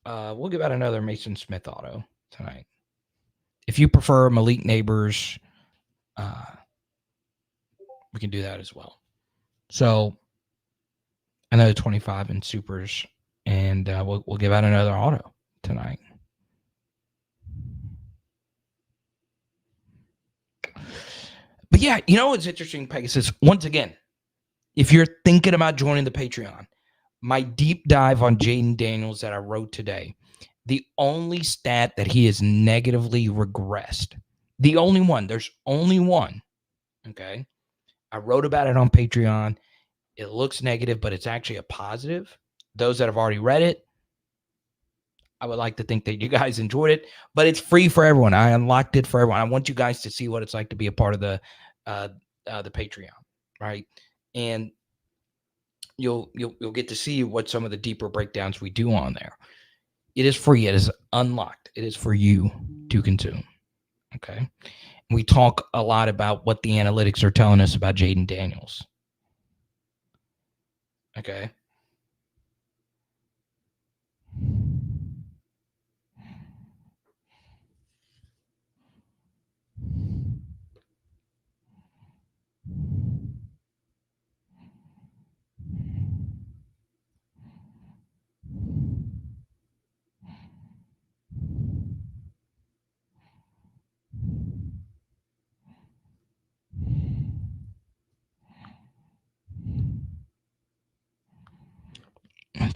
We'll give out another Mason Smith auto tonight. If you prefer Malik Neighbors, we can do that as well. So another 25 in supers, and we'll give out another auto tonight. But yeah, what's interesting, Pegasus? Once again, if you're thinking about joining the Patreon, my deep dive on Jaden Daniels that I wrote today, the only stat that he has negatively regressed, the only one, there's only one, okay? I wrote about it on Patreon. It looks negative, but it's actually a positive. Those that have already read it, I would like to think that you guys enjoyed it, but it's free for everyone. I unlocked it for everyone. I want you guys to see what it's like to be a part of the Patreon, right? And you'll get to see what some of the deeper breakdowns we do on there. It is free. It is unlocked. It is for you to consume. Okay. We talk a lot about what the analytics are telling us about Jaden Daniels. Okay.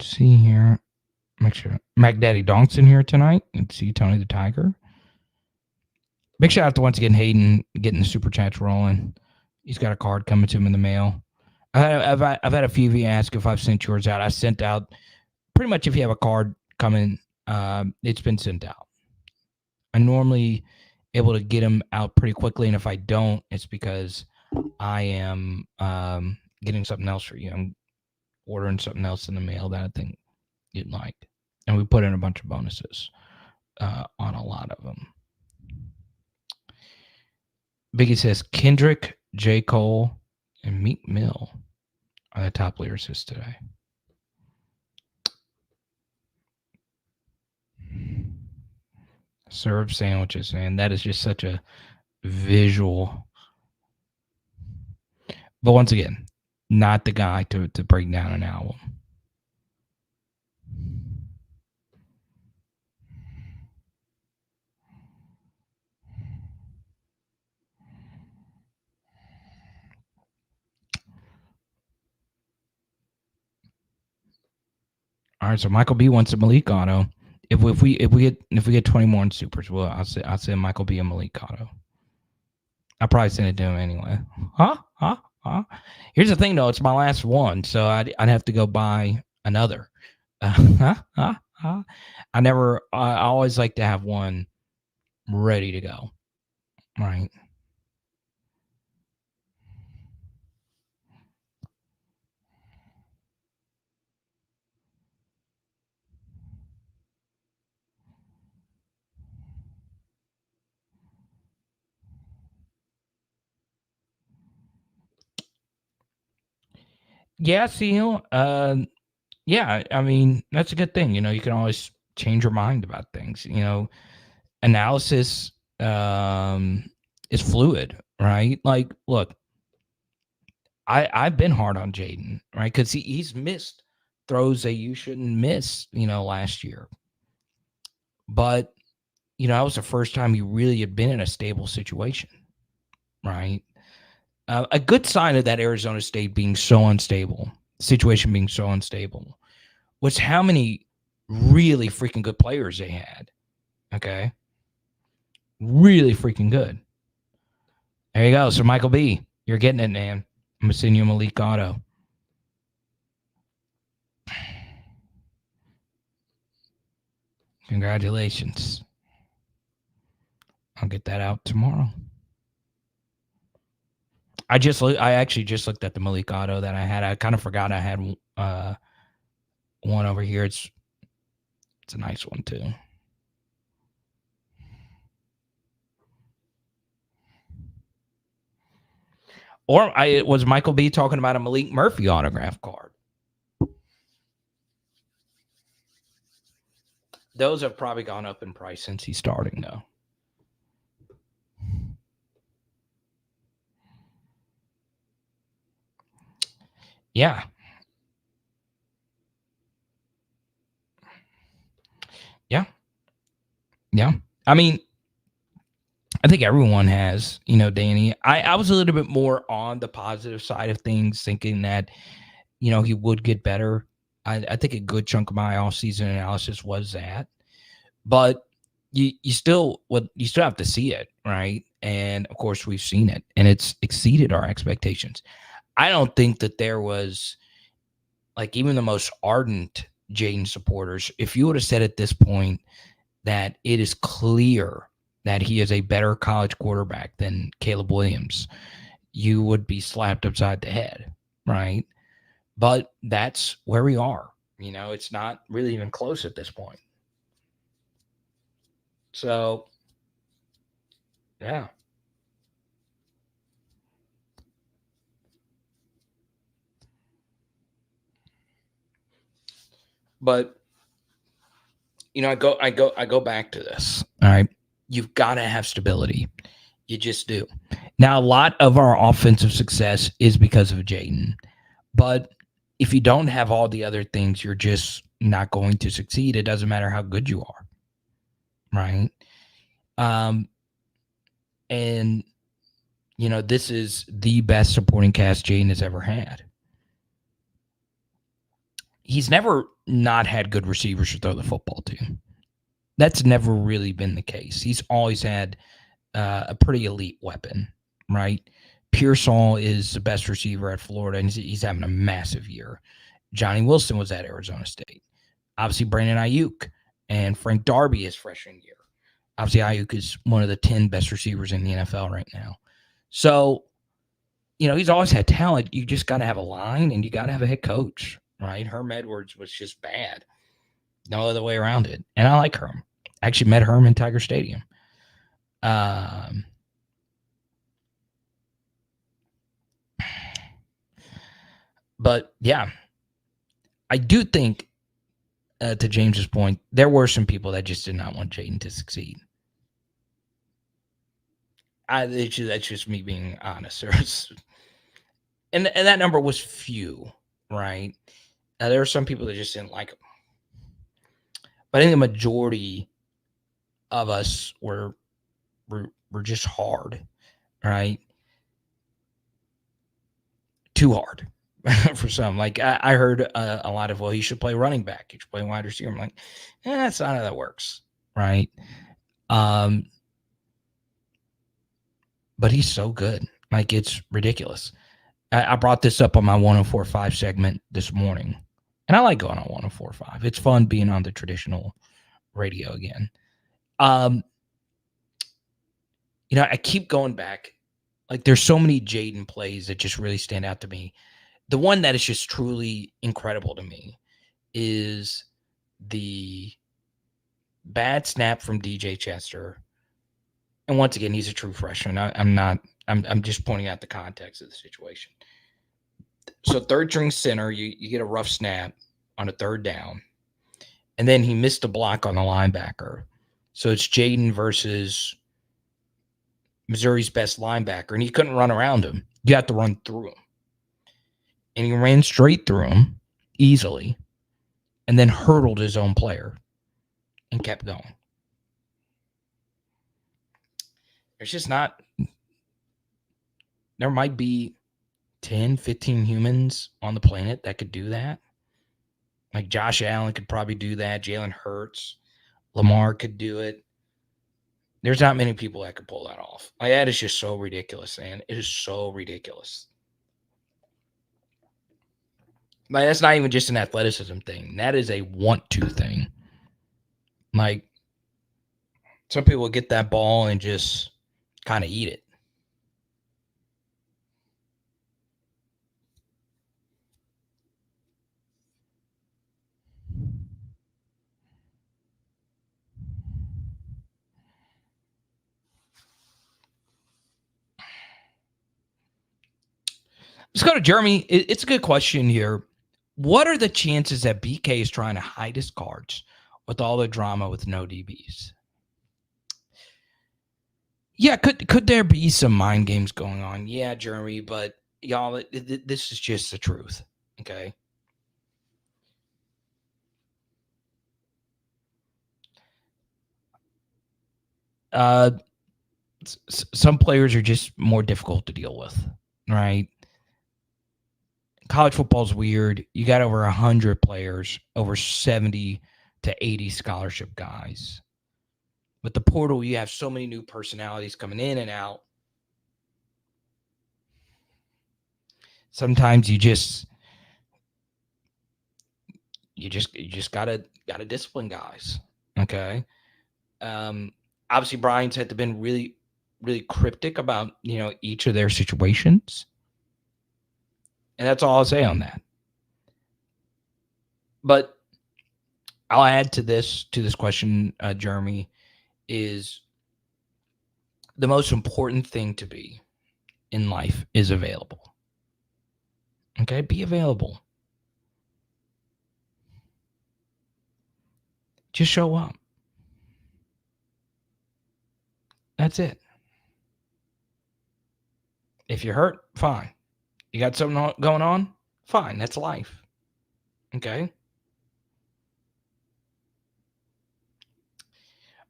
see here. Make sure Mac Daddy Donk's in here tonight. Let's see Tony the Tiger. Big shout out to once again Hayden getting the super chats rolling. He's got a card coming to him in the mail. I've had a few of you ask if I've sent yours out. I sent out pretty much if you have a card coming, it's been sent out. I'm normally able to get them out pretty quickly, and if I don't, it's because I am getting something else for you. I'm ordering something else in the mail that I think you'd like. And we put in a bunch of bonuses on a lot of them. Biggie says Kendrick, J. Cole, and Meek Mill are the top lyricists today. Serve sandwiches, man. That is just such a visual. But once again, not the guy to break down an album. All right, so Michael B wants a Malik auto. If we get 20 more in supers, well, I'll say Michael B and Malik auto. I'll probably send it to him anyway. Huh? Here's the thing, though. It's my last one, so I'd have to go buy another. I always like to have one ready to go. Right. Yeah, Seal. Yeah, I mean, that's a good thing. You know, you can always change your mind about things. You know, analysis is fluid, right? Like, look, I've been hard on Jaden, right? Because he's missed throws that you shouldn't miss, you know, last year. But, you know, that was the first time he really had been in a stable situation, right? A good sign of that Arizona State being so unstable, situation being so unstable, was how many really freaking good players they had. Okay. Really freaking good. There you go. So, Michael B., you're getting it, man. I'm going to send you a Malik auto. Congratulations. I'll get that out tomorrow. I actually just looked at the Malik auto that I had. I kind of forgot I had one over here. It's a nice one too. Or was Michael B talking about a Malik Murphy autograph card? Those have probably gone up in price since he's starting, though. Yeah. Yeah. I mean, I think everyone has, you know, Danny. I was a little bit more on the positive side of things, thinking that, you know, he would get better. I think a good chunk of my offseason analysis was that. But you still have to see it, right? And of course, we've seen it, and it's exceeded our expectations. I don't think that there was, like, even the most ardent Jaden supporters, if you would have said at this point that it is clear that he is a better college quarterback than Caleb Williams, you would be slapped upside the head, right? But that's where we are. You know, it's not really even close at this point. So, yeah. But, you know, I go back to this. All right. You've got to have stability. You just do. Now, a lot of our offensive success is because of Jaden. But if you don't have all the other things, you're just not going to succeed. It doesn't matter how good you are. Right. And, you know, this is the best supporting cast Jaden has ever had. he's never not had good receivers to throw the football to. That's never really been the case. He's always had a pretty elite weapon, right? Pearsall is the best receiver at Florida, and he's having a massive year. Johnny Wilson was at Arizona State. Obviously, Brandon Ayuk and Frank Darby his freshman year. Obviously, Ayuk is one of the 10 best receivers in the NFL right now. So, he's always had talent. You just got to have a line, and you got to have a head coach, right? Herm Edwards was just bad. No other way around it. And I like Herm. I actually met Herm in Tiger Stadium. But, yeah, I do think, to James's point, there were some people that just did not want Jaden to succeed. That's just me being honest. And that number was few, right? There were some people that just didn't like him. But I think the majority of us were just hard, right? Too hard for some. Like I heard a lot of, well, he should play running back. He should play wide receiver. I'm like, that's not how that works, right? But he's so good. Like, it's ridiculous. I brought this up on my 104.5 segment this morning. And I like going on 104.5. It's fun being on the traditional radio again. I keep going back. Like, there's so many Jaden plays that just really stand out to me. The one that is just truly incredible to me is the bad snap from DJ Chester. And once again, he's a true freshman. I'm just pointing out the context of the situation. So third string center, you get a rough snap on a third down. And then he missed a block on the linebacker. So it's Jaden versus Missouri's best linebacker. And he couldn't run around him. You have to run through him. And he ran straight through him easily. And then hurdled his own player. And kept going. There's just not. There might be 10, 15 humans on the planet that could do that. Like Josh Allen could probably do that. Jalen Hurts. Lamar could do it. There's not many people that could pull that off. Like, that is just so ridiculous, man. It is so ridiculous. Like, that's not even just an athleticism thing. That is a want-to thing. Like, some people get that ball and just kind of eat it. Let's go to Jeremy. It's a good question here. What are the chances that BK is trying to hide his cards with all the drama with no DBs? Yeah, could there be some mind games going on? Yeah, Jeremy, but y'all, this is just the truth, okay? Some players are just more difficult to deal with, right? College football is weird. You got over 100 players, over 70 to 80 scholarship guys. With the portal, you have so many new personalities coming in and out. Sometimes you just gotta discipline guys. Okay. Obviously, Brian's had been really, really cryptic about each of their situations. And that's all I'll say on that. But I'll add to this question, Jeremy, is the most important thing to be in life is available. Okay? Be available. Just show up. That's it. If you're hurt, fine. You got something going on? Fine. That's life. Okay?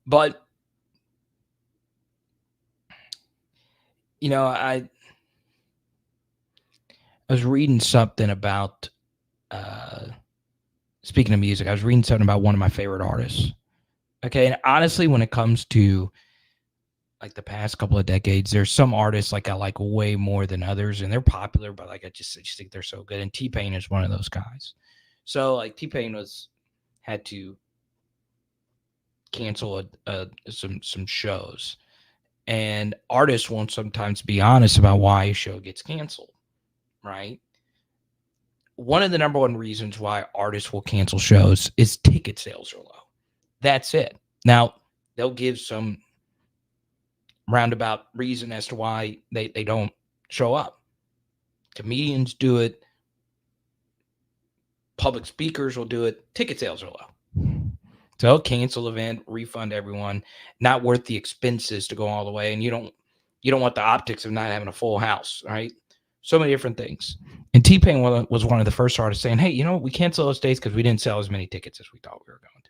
But, I was reading something about speaking of music, I was reading something about one of my favorite artists. Okay, and honestly, when it comes to like the past couple of decades, there's some artists like I like way more than others, and they're popular, but like I just think they're so good. And T-Pain is one of those guys. So like T-Pain had to cancel some shows, and artists won't sometimes be honest about why a show gets canceled, right? One of the number one reasons why artists will cancel shows is ticket sales are low. That's it. Now, they'll give some roundabout reason as to why they don't show up. Comedians do it. Public speakers will do it. Ticket sales are low. So they'll cancel event, refund everyone. Not worth the expenses to go all the way. And you don't want the optics of not having a full house, right? So many different things. And T-Pain was one of the first artists saying, hey, we cancel those days because we didn't sell as many tickets as we thought we were going to.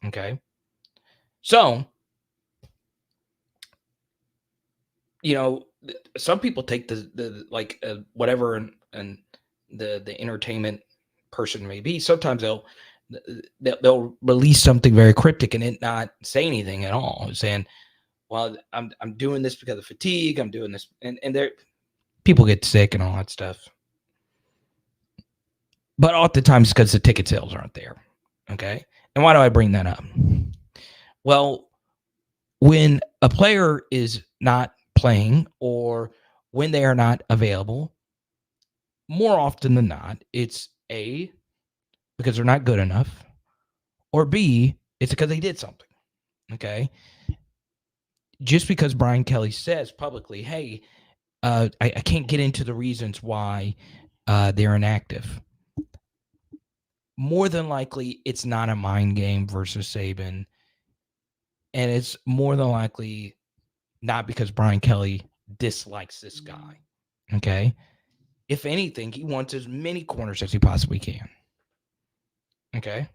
Okay. So, some people take the like whatever and the entertainment person may be. Sometimes they'll release something very cryptic and it not say anything at all, saying, well, I'm doing this because of fatigue. I'm doing this. And people get sick and all that stuff. But oftentimes it's because the ticket sales aren't there. Okay. And why do I bring that up? Well, when a player is not playing or when they are not available, more often than not, it's A, because they're not good enough, or B, it's because they did something. Okay. Just because Brian Kelly says publicly, hey, I can't get into the reasons why they're inactive. More than likely, it's not a mind game versus Saban. And it's more than likely not because Brian Kelly dislikes this guy. Okay. If anything, he wants as many corners as he possibly can. Okay.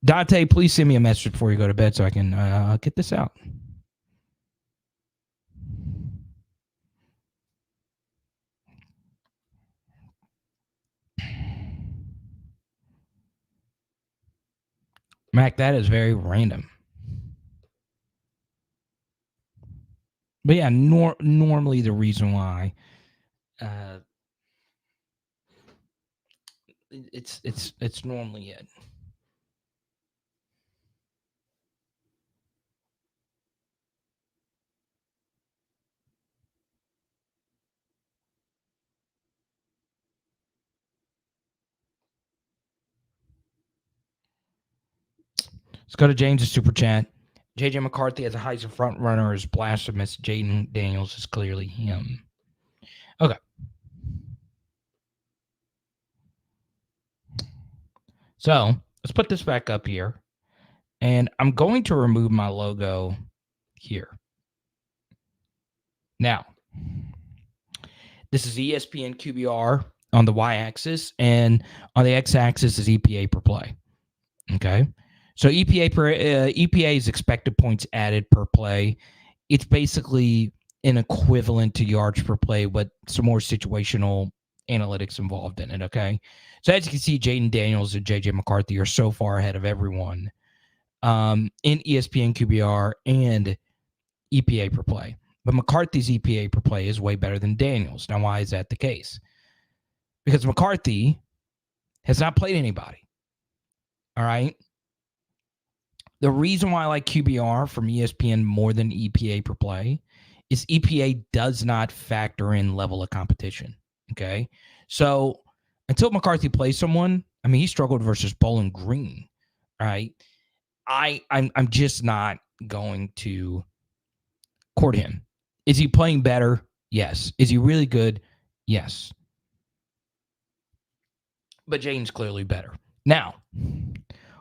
Dante, please send me a message before you go to bed so I can get this out. Mac, that is very random. But yeah, normally the reason why it's normally it. Let's go to James' super chat. JJ McCarthy as a Heisman front runner is blasphemous. Jaden Daniels is clearly him. Okay. So let's put this back up here. And I'm going to remove my logo here. Now, this is ESPN QBR on the y-axis, and on the x-axis is EPA per play. Okay? So EPA is expected points added per play. It's basically an equivalent to yards per play, but some more situational analytics involved in it, okay? So as you can see, Jaden Daniels and JJ McCarthy are so far ahead of everyone in ESPN QBR and EPA per play. But McCarthy's EPA per play is way better than Daniels. Now, why is that the case? Because McCarthy has not played anybody. All right? The reason why I like QBR from ESPN more than EPA per play is EPA does not factor in level of competition. Okay? So until McCarthy plays someone, I mean, he struggled versus Balon Green. All right? I'm just not going to court him. Is he playing better? Yes. Is he really good? Yes. But Jaden's clearly better. Now,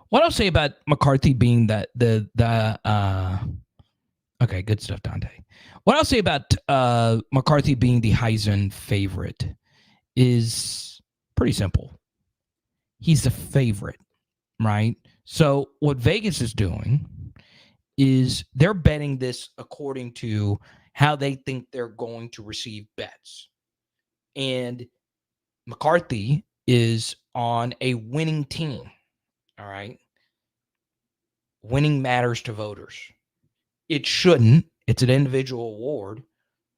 what I'll say about McCarthy being okay, good stuff, Dante. What I'll say about McCarthy being the Heisman favorite is pretty simple. He's the favorite, right? So what Vegas is doing is they're betting this according to how they think they're going to receive bets. And McCarthy is on a winning team. All right. Winning matters to voters. It shouldn't. It's an individual award.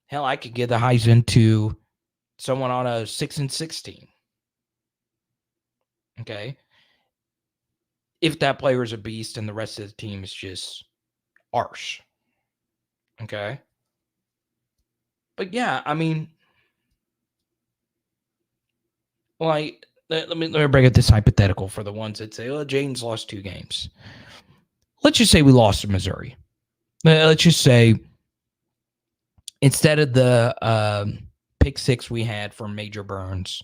Hell, I could give the Heisman to someone on a 6-6 team. Okay. If that player is a beast and the rest of the team is just arse. Okay. But yeah, I mean, like, let me break up this hypothetical for the ones that say, "Oh, Jaden's lost 2 games." Let's just say we lost to Missouri. Let's just say instead of the pick 6 we had from Major Burns,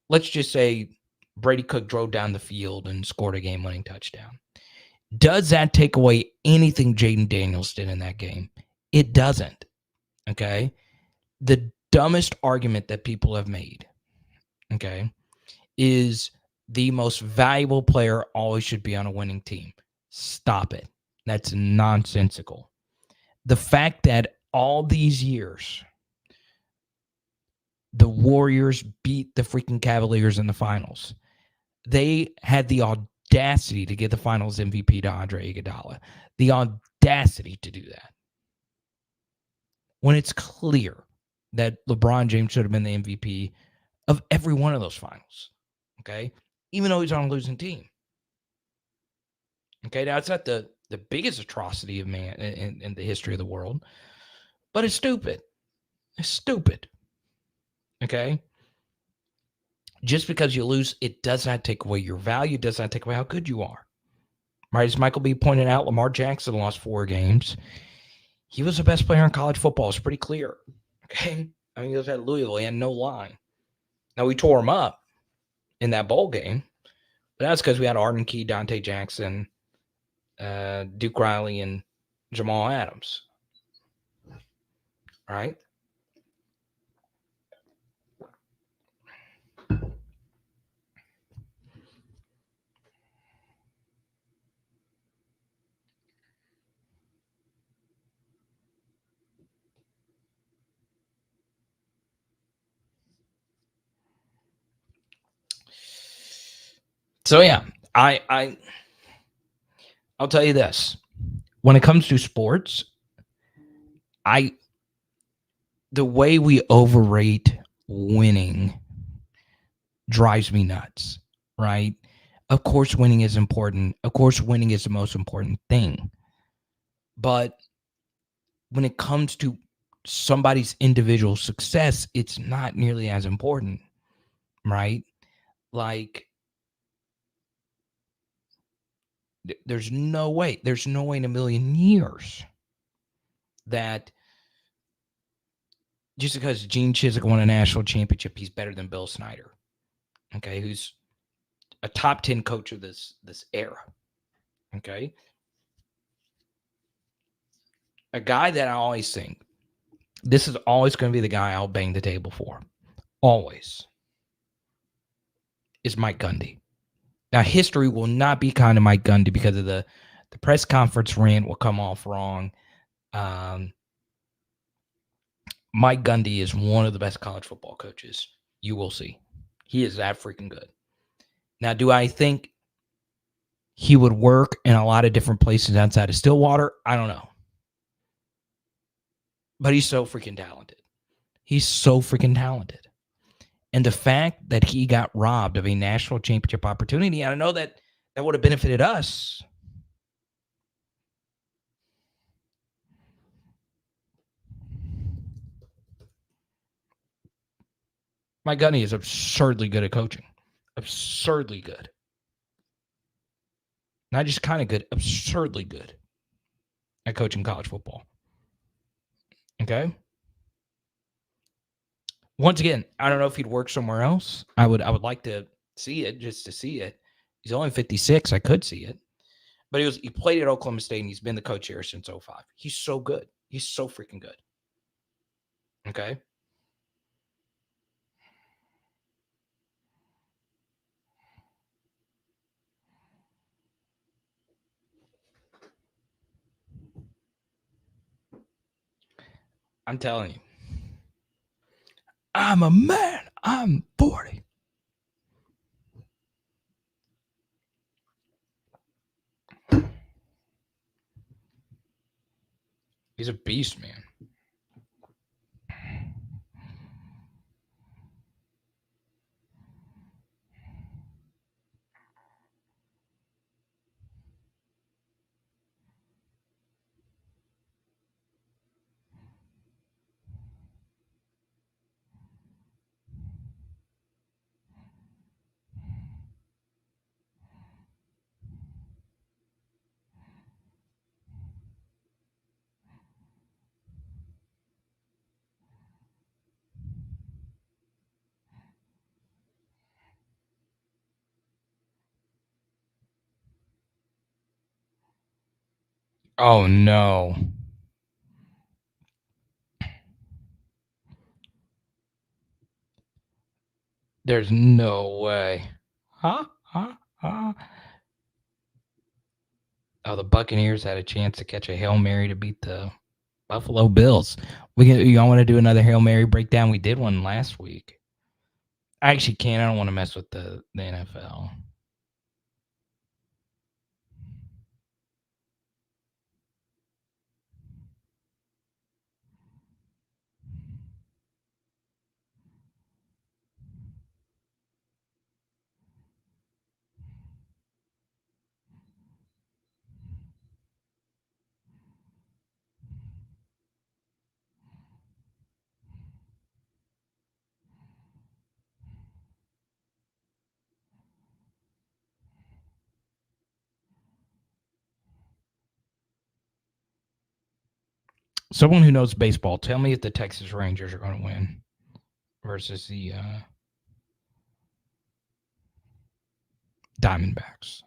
let's just say Brady Cook drove down the field and scored a game-winning touchdown. Does that take away anything Jaden Daniels did in that game? It doesn't. Okay. The dumbest argument that people have made, okay, is the most valuable player always should be on a winning team. Stop it. That's nonsensical. The fact that all these years, the Warriors beat the freaking Cavaliers in the finals. They had the audacity to give the finals MVP to Andre Iguodala. The audacity to do that. When it's clear that LeBron James should have been the MVP of every one of those finals. Okay? Even though he's on a losing team. Okay, now it's not the biggest atrocity of man in the history of the world, but it's stupid. It's stupid. Okay? Just because you lose, it does not take away your value, does not take away how good you are. Right? As Michael B. pointed out, Lamar Jackson lost 4 games. He was the best player in college football. It's pretty clear. Okay? I mean, he was at Louisville. He had no line. Now, we tore him up in that bowl game, but that's because we had Arden Key, Dante Jackson, Duke Riley, and Jamal Adams. All right? So yeah, I'll tell you this. When it comes to sports, the way we overrate winning drives me nuts, right? Of course, winning is important. Of course, winning is the most important thing. But when it comes to somebody's individual success, it's not nearly as important, right? Like, there's no way in a million years that just because Gene Chizik won a national championship, he's better than Bill Snyder, okay, who's a top 10 coach of this era, okay? A guy that I always think, this is always going to be the guy I'll bang the table for, always, is Mike Gundy. Now, history will not be kind to Mike Gundy because of the press conference rant will come off wrong. Mike Gundy is one of the best college football coaches you will see. He is that freaking good. Now, do I think he would work in a lot of different places outside of Stillwater? I don't know. But he's so freaking talented. He's so freaking talented. And the fact that he got robbed of a national championship opportunity, and I know that would have benefited us. Mike Gundy is absurdly good at coaching. Absurdly good. Not just kind of good, absurdly good at coaching college football. Okay? Once again, I don't know if he'd work somewhere else. I would like to see it, just to see it. He's only 56. I could see it. But he played at Oklahoma State, and he's been the coach here since 2005. He's so good. He's so freaking good. Okay? I'm telling you. I'm a man. I'm 40. He's a beast, man. Oh, no. There's no way. Huh? Oh, the Buccaneers had a chance to catch a Hail Mary to beat the Buffalo Bills. Y'all want to do another Hail Mary breakdown? We did one last week. I actually can't. I don't want to mess with the NFL. Someone who knows baseball, tell me if the Texas Rangers are going to win versus the Diamondbacks.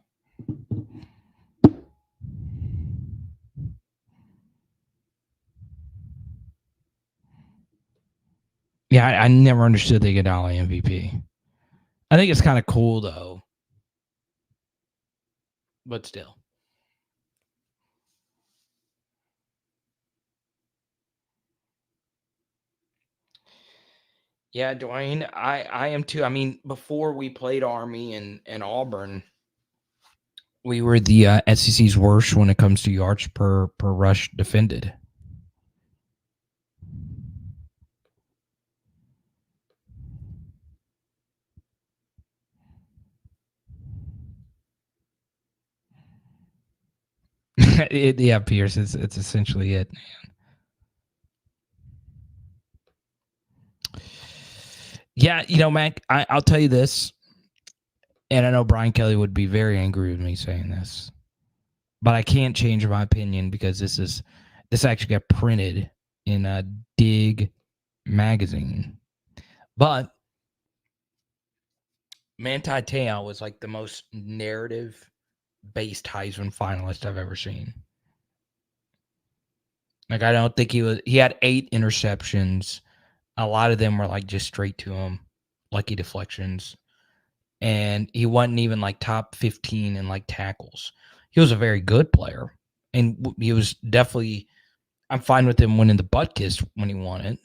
Yeah, I never understood the Iguodala MVP. I think it's kind of cool, though. But still. Yeah, Dwayne, I am too. I mean, before we played Army and Auburn, we were the SEC's worst when it comes to yards per rush defended. Yeah, Pierce, it's essentially it, man. Yeah, Mac, I'll tell you this, and I know Brian Kelly would be very angry with me saying this, but I can't change my opinion because this actually got printed in a Dig magazine. But Manti Te'o was like the most narrative-based Heisman finalist I've ever seen. Like, I don't think he had 8 interceptions. A lot of them were like just straight to him, lucky deflections. And he wasn't even like top 15 in like tackles. He was a very good player. And he was definitely, I'm fine with him winning the butt kiss when he won it.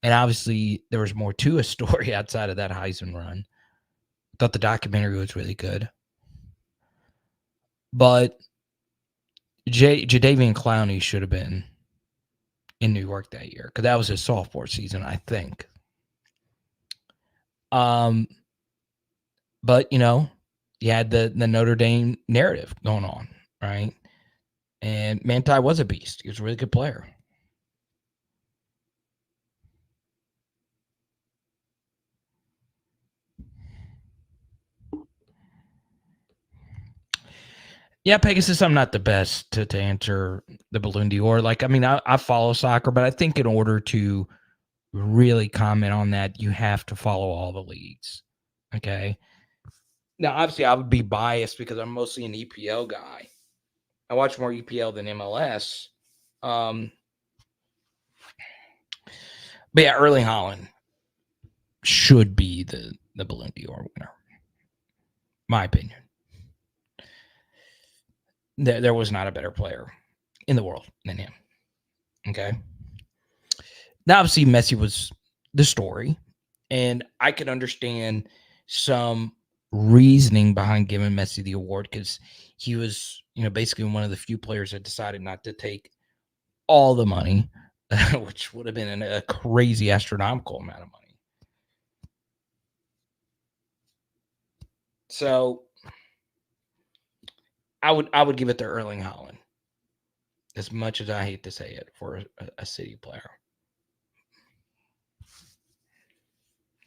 And obviously there was more to a story outside of that Heisman run. I thought the documentary was really good. But Jadeveon Clowney should have been in New York that year because that was his sophomore season, I think. But you had the Notre Dame narrative going on, right? And Manti was a beast. He was a really good player. Yeah, Pegasus, I'm not the best to answer the Balloon d'Or. Like, I mean, I follow soccer, but I think in order to really comment on that, you have to follow all the leagues. Okay. Now, obviously, I would be biased because I'm mostly an EPL guy. I watch more EPL than MLS. But yeah, Erling Haaland should be the Balloon d'Or winner. My opinion. There was not a better player in the world than him. Okay. Now, obviously, Messi was the story, and I could understand some reasoning behind giving Messi the award because he was, basically one of the few players that decided not to take all the money, which would have been a crazy astronomical amount of money. So I would give it to Erling Haaland, as much as I hate to say it, for a City player.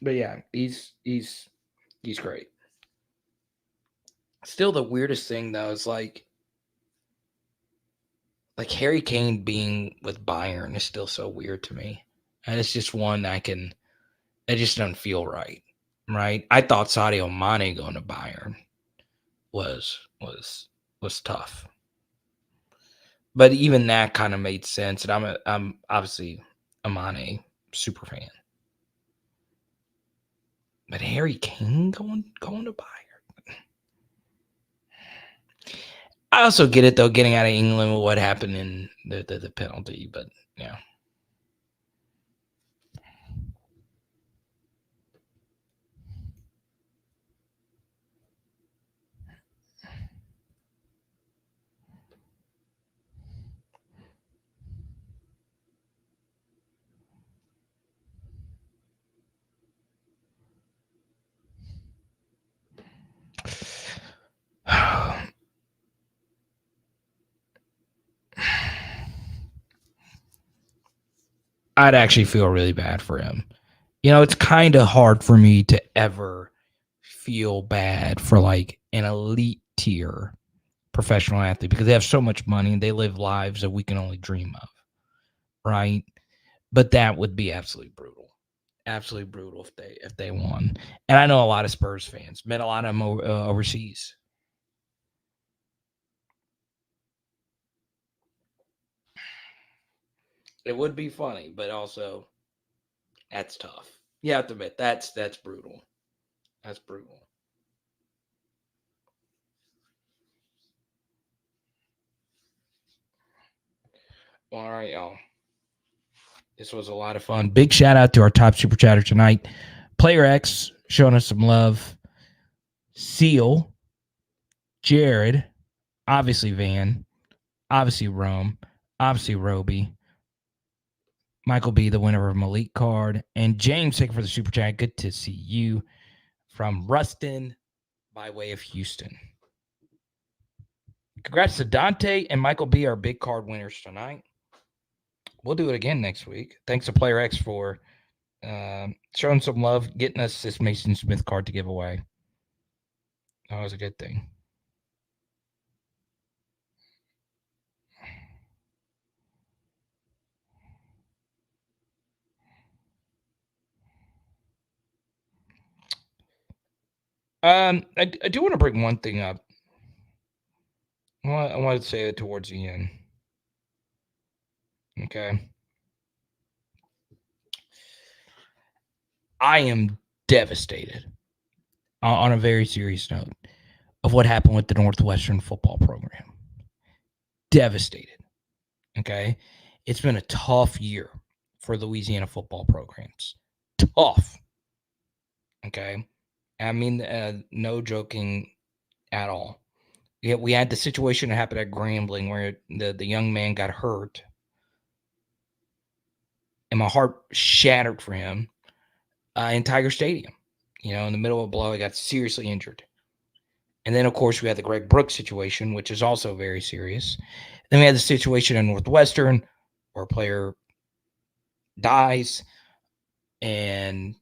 But yeah, he's great. Still, the weirdest thing though is like Harry Kane being with Bayern is still so weird to me, and it's just one it just doesn't feel right. Right? I thought Sadio Mane going to Bayern was tough, but even that kind of made sense. And I'm obviously a Mane super fan, but Harry Kane going to Bayern. I also get it though, getting out of England with what happened in the penalty, but yeah. I'd actually feel really bad for him. It's kind of hard for me to ever feel bad for like an elite tier professional athlete because they have so much money and they live lives that we can only dream of, right? But that would be absolutely brutal. Absolutely brutal if they won. And I know a lot of Spurs fans, met a lot of them overseas. It would be funny, but also that's tough. You have to admit that's brutal. That's brutal. All right, y'all. This was a lot of fun. Big shout out to our top super chatter tonight. Player X showing us some love. Seal, Jared, obviously Van, obviously Rome, obviously Roby, Michael B, the winner of Malik card, and James, thank you for the super chat. Good to see you from Ruston by way of Houston. Congrats to Dante and Michael B, our big card winners tonight. We'll do it again next week. Thanks to Player X for showing some love, getting us this Mason Smith card to give away. That was a good thing. I do want to bring one thing up. I want to say it towards the end. Okay. I am devastated on a very serious note of what happened with the Northwestern football program. Devastated. Okay. It's been a tough year for Louisiana football programs. Tough. Okay. I mean, no joking at all. We had the situation that happened at Grambling where the young man got hurt. And my heart shattered for him in Tiger Stadium. In the middle of a blow, he got seriously injured. And then, of course, we had the Greg Brooks situation, which is also very serious. Then we had the situation in Northwestern where a player dies and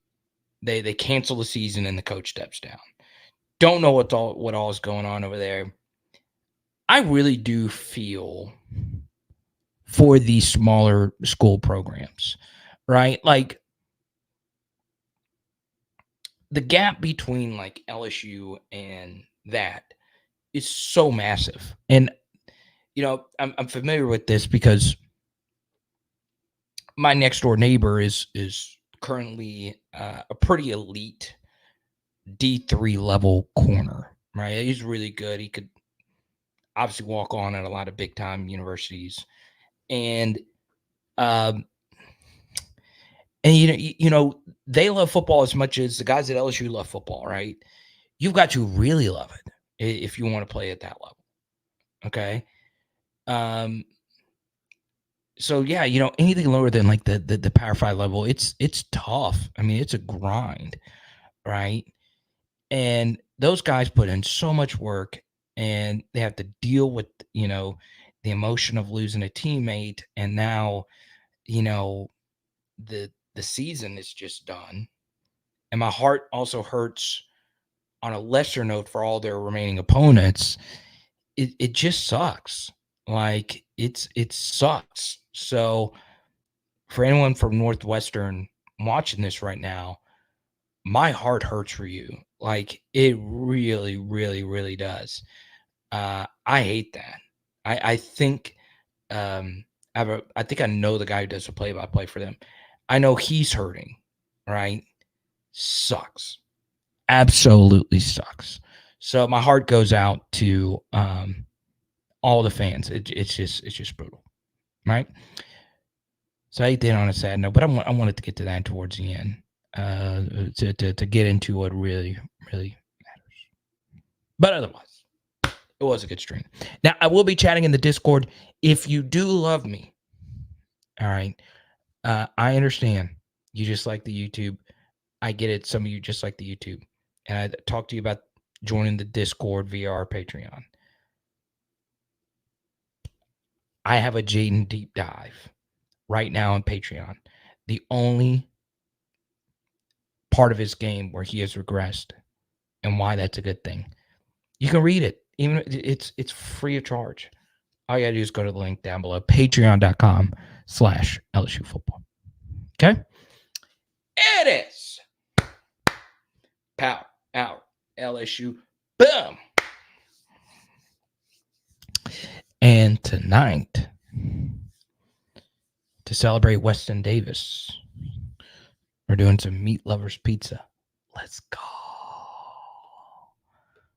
they cancel the season and the coach steps down. Don't know what all is going on over there. I really do feel for these smaller school programs, right? Like the gap between like LSU and that is so massive. And, I'm familiar with this because my next door neighbor is currently a pretty elite D3 level corner, right? He's really good. He could obviously walk on at a lot of big time universities. And they love football as much as the guys at LSU love football, right? You've got to really love it if you want to play at that level. Okay. So yeah, anything lower than like the Power 5 level, it's tough. I mean, it's a grind, right? And those guys put in so much work, and they have to deal with, the emotion of losing a teammate, and now, the season is just done. And my heart also hurts on a lesser note for all their remaining opponents. It just sucks. Like it sucks. So for anyone from Northwestern watching this right now, my heart hurts for you. Like it really, really, really does. I hate that. I think I think I know the guy who does the play-by-play for them. I know he's hurting, right? Sucks. Absolutely sucks. So my heart goes out to all the fans. It's just brutal, right? So I did on a sad note, but I wanted to get to that towards the end to get into what really, really matters. But otherwise, it was a good stream. Now, I will be chatting in the Discord. If you do love me, all right, I understand. You just like the YouTube. I get it. Some of you just like the YouTube. And I talked to you about joining the Discord via our Patreon. I have a Jaden deep dive right now on Patreon. The only part of his game where he has regressed and why that's a good thing. You can read it. Even it's free of charge. All you gotta do is go to the link down below, patreon.com/LSU football. Okay? It is Power Hour LSU. Boom. And tonight, to celebrate Weston Davis, we're doing some Meat Lovers Pizza. Let's go.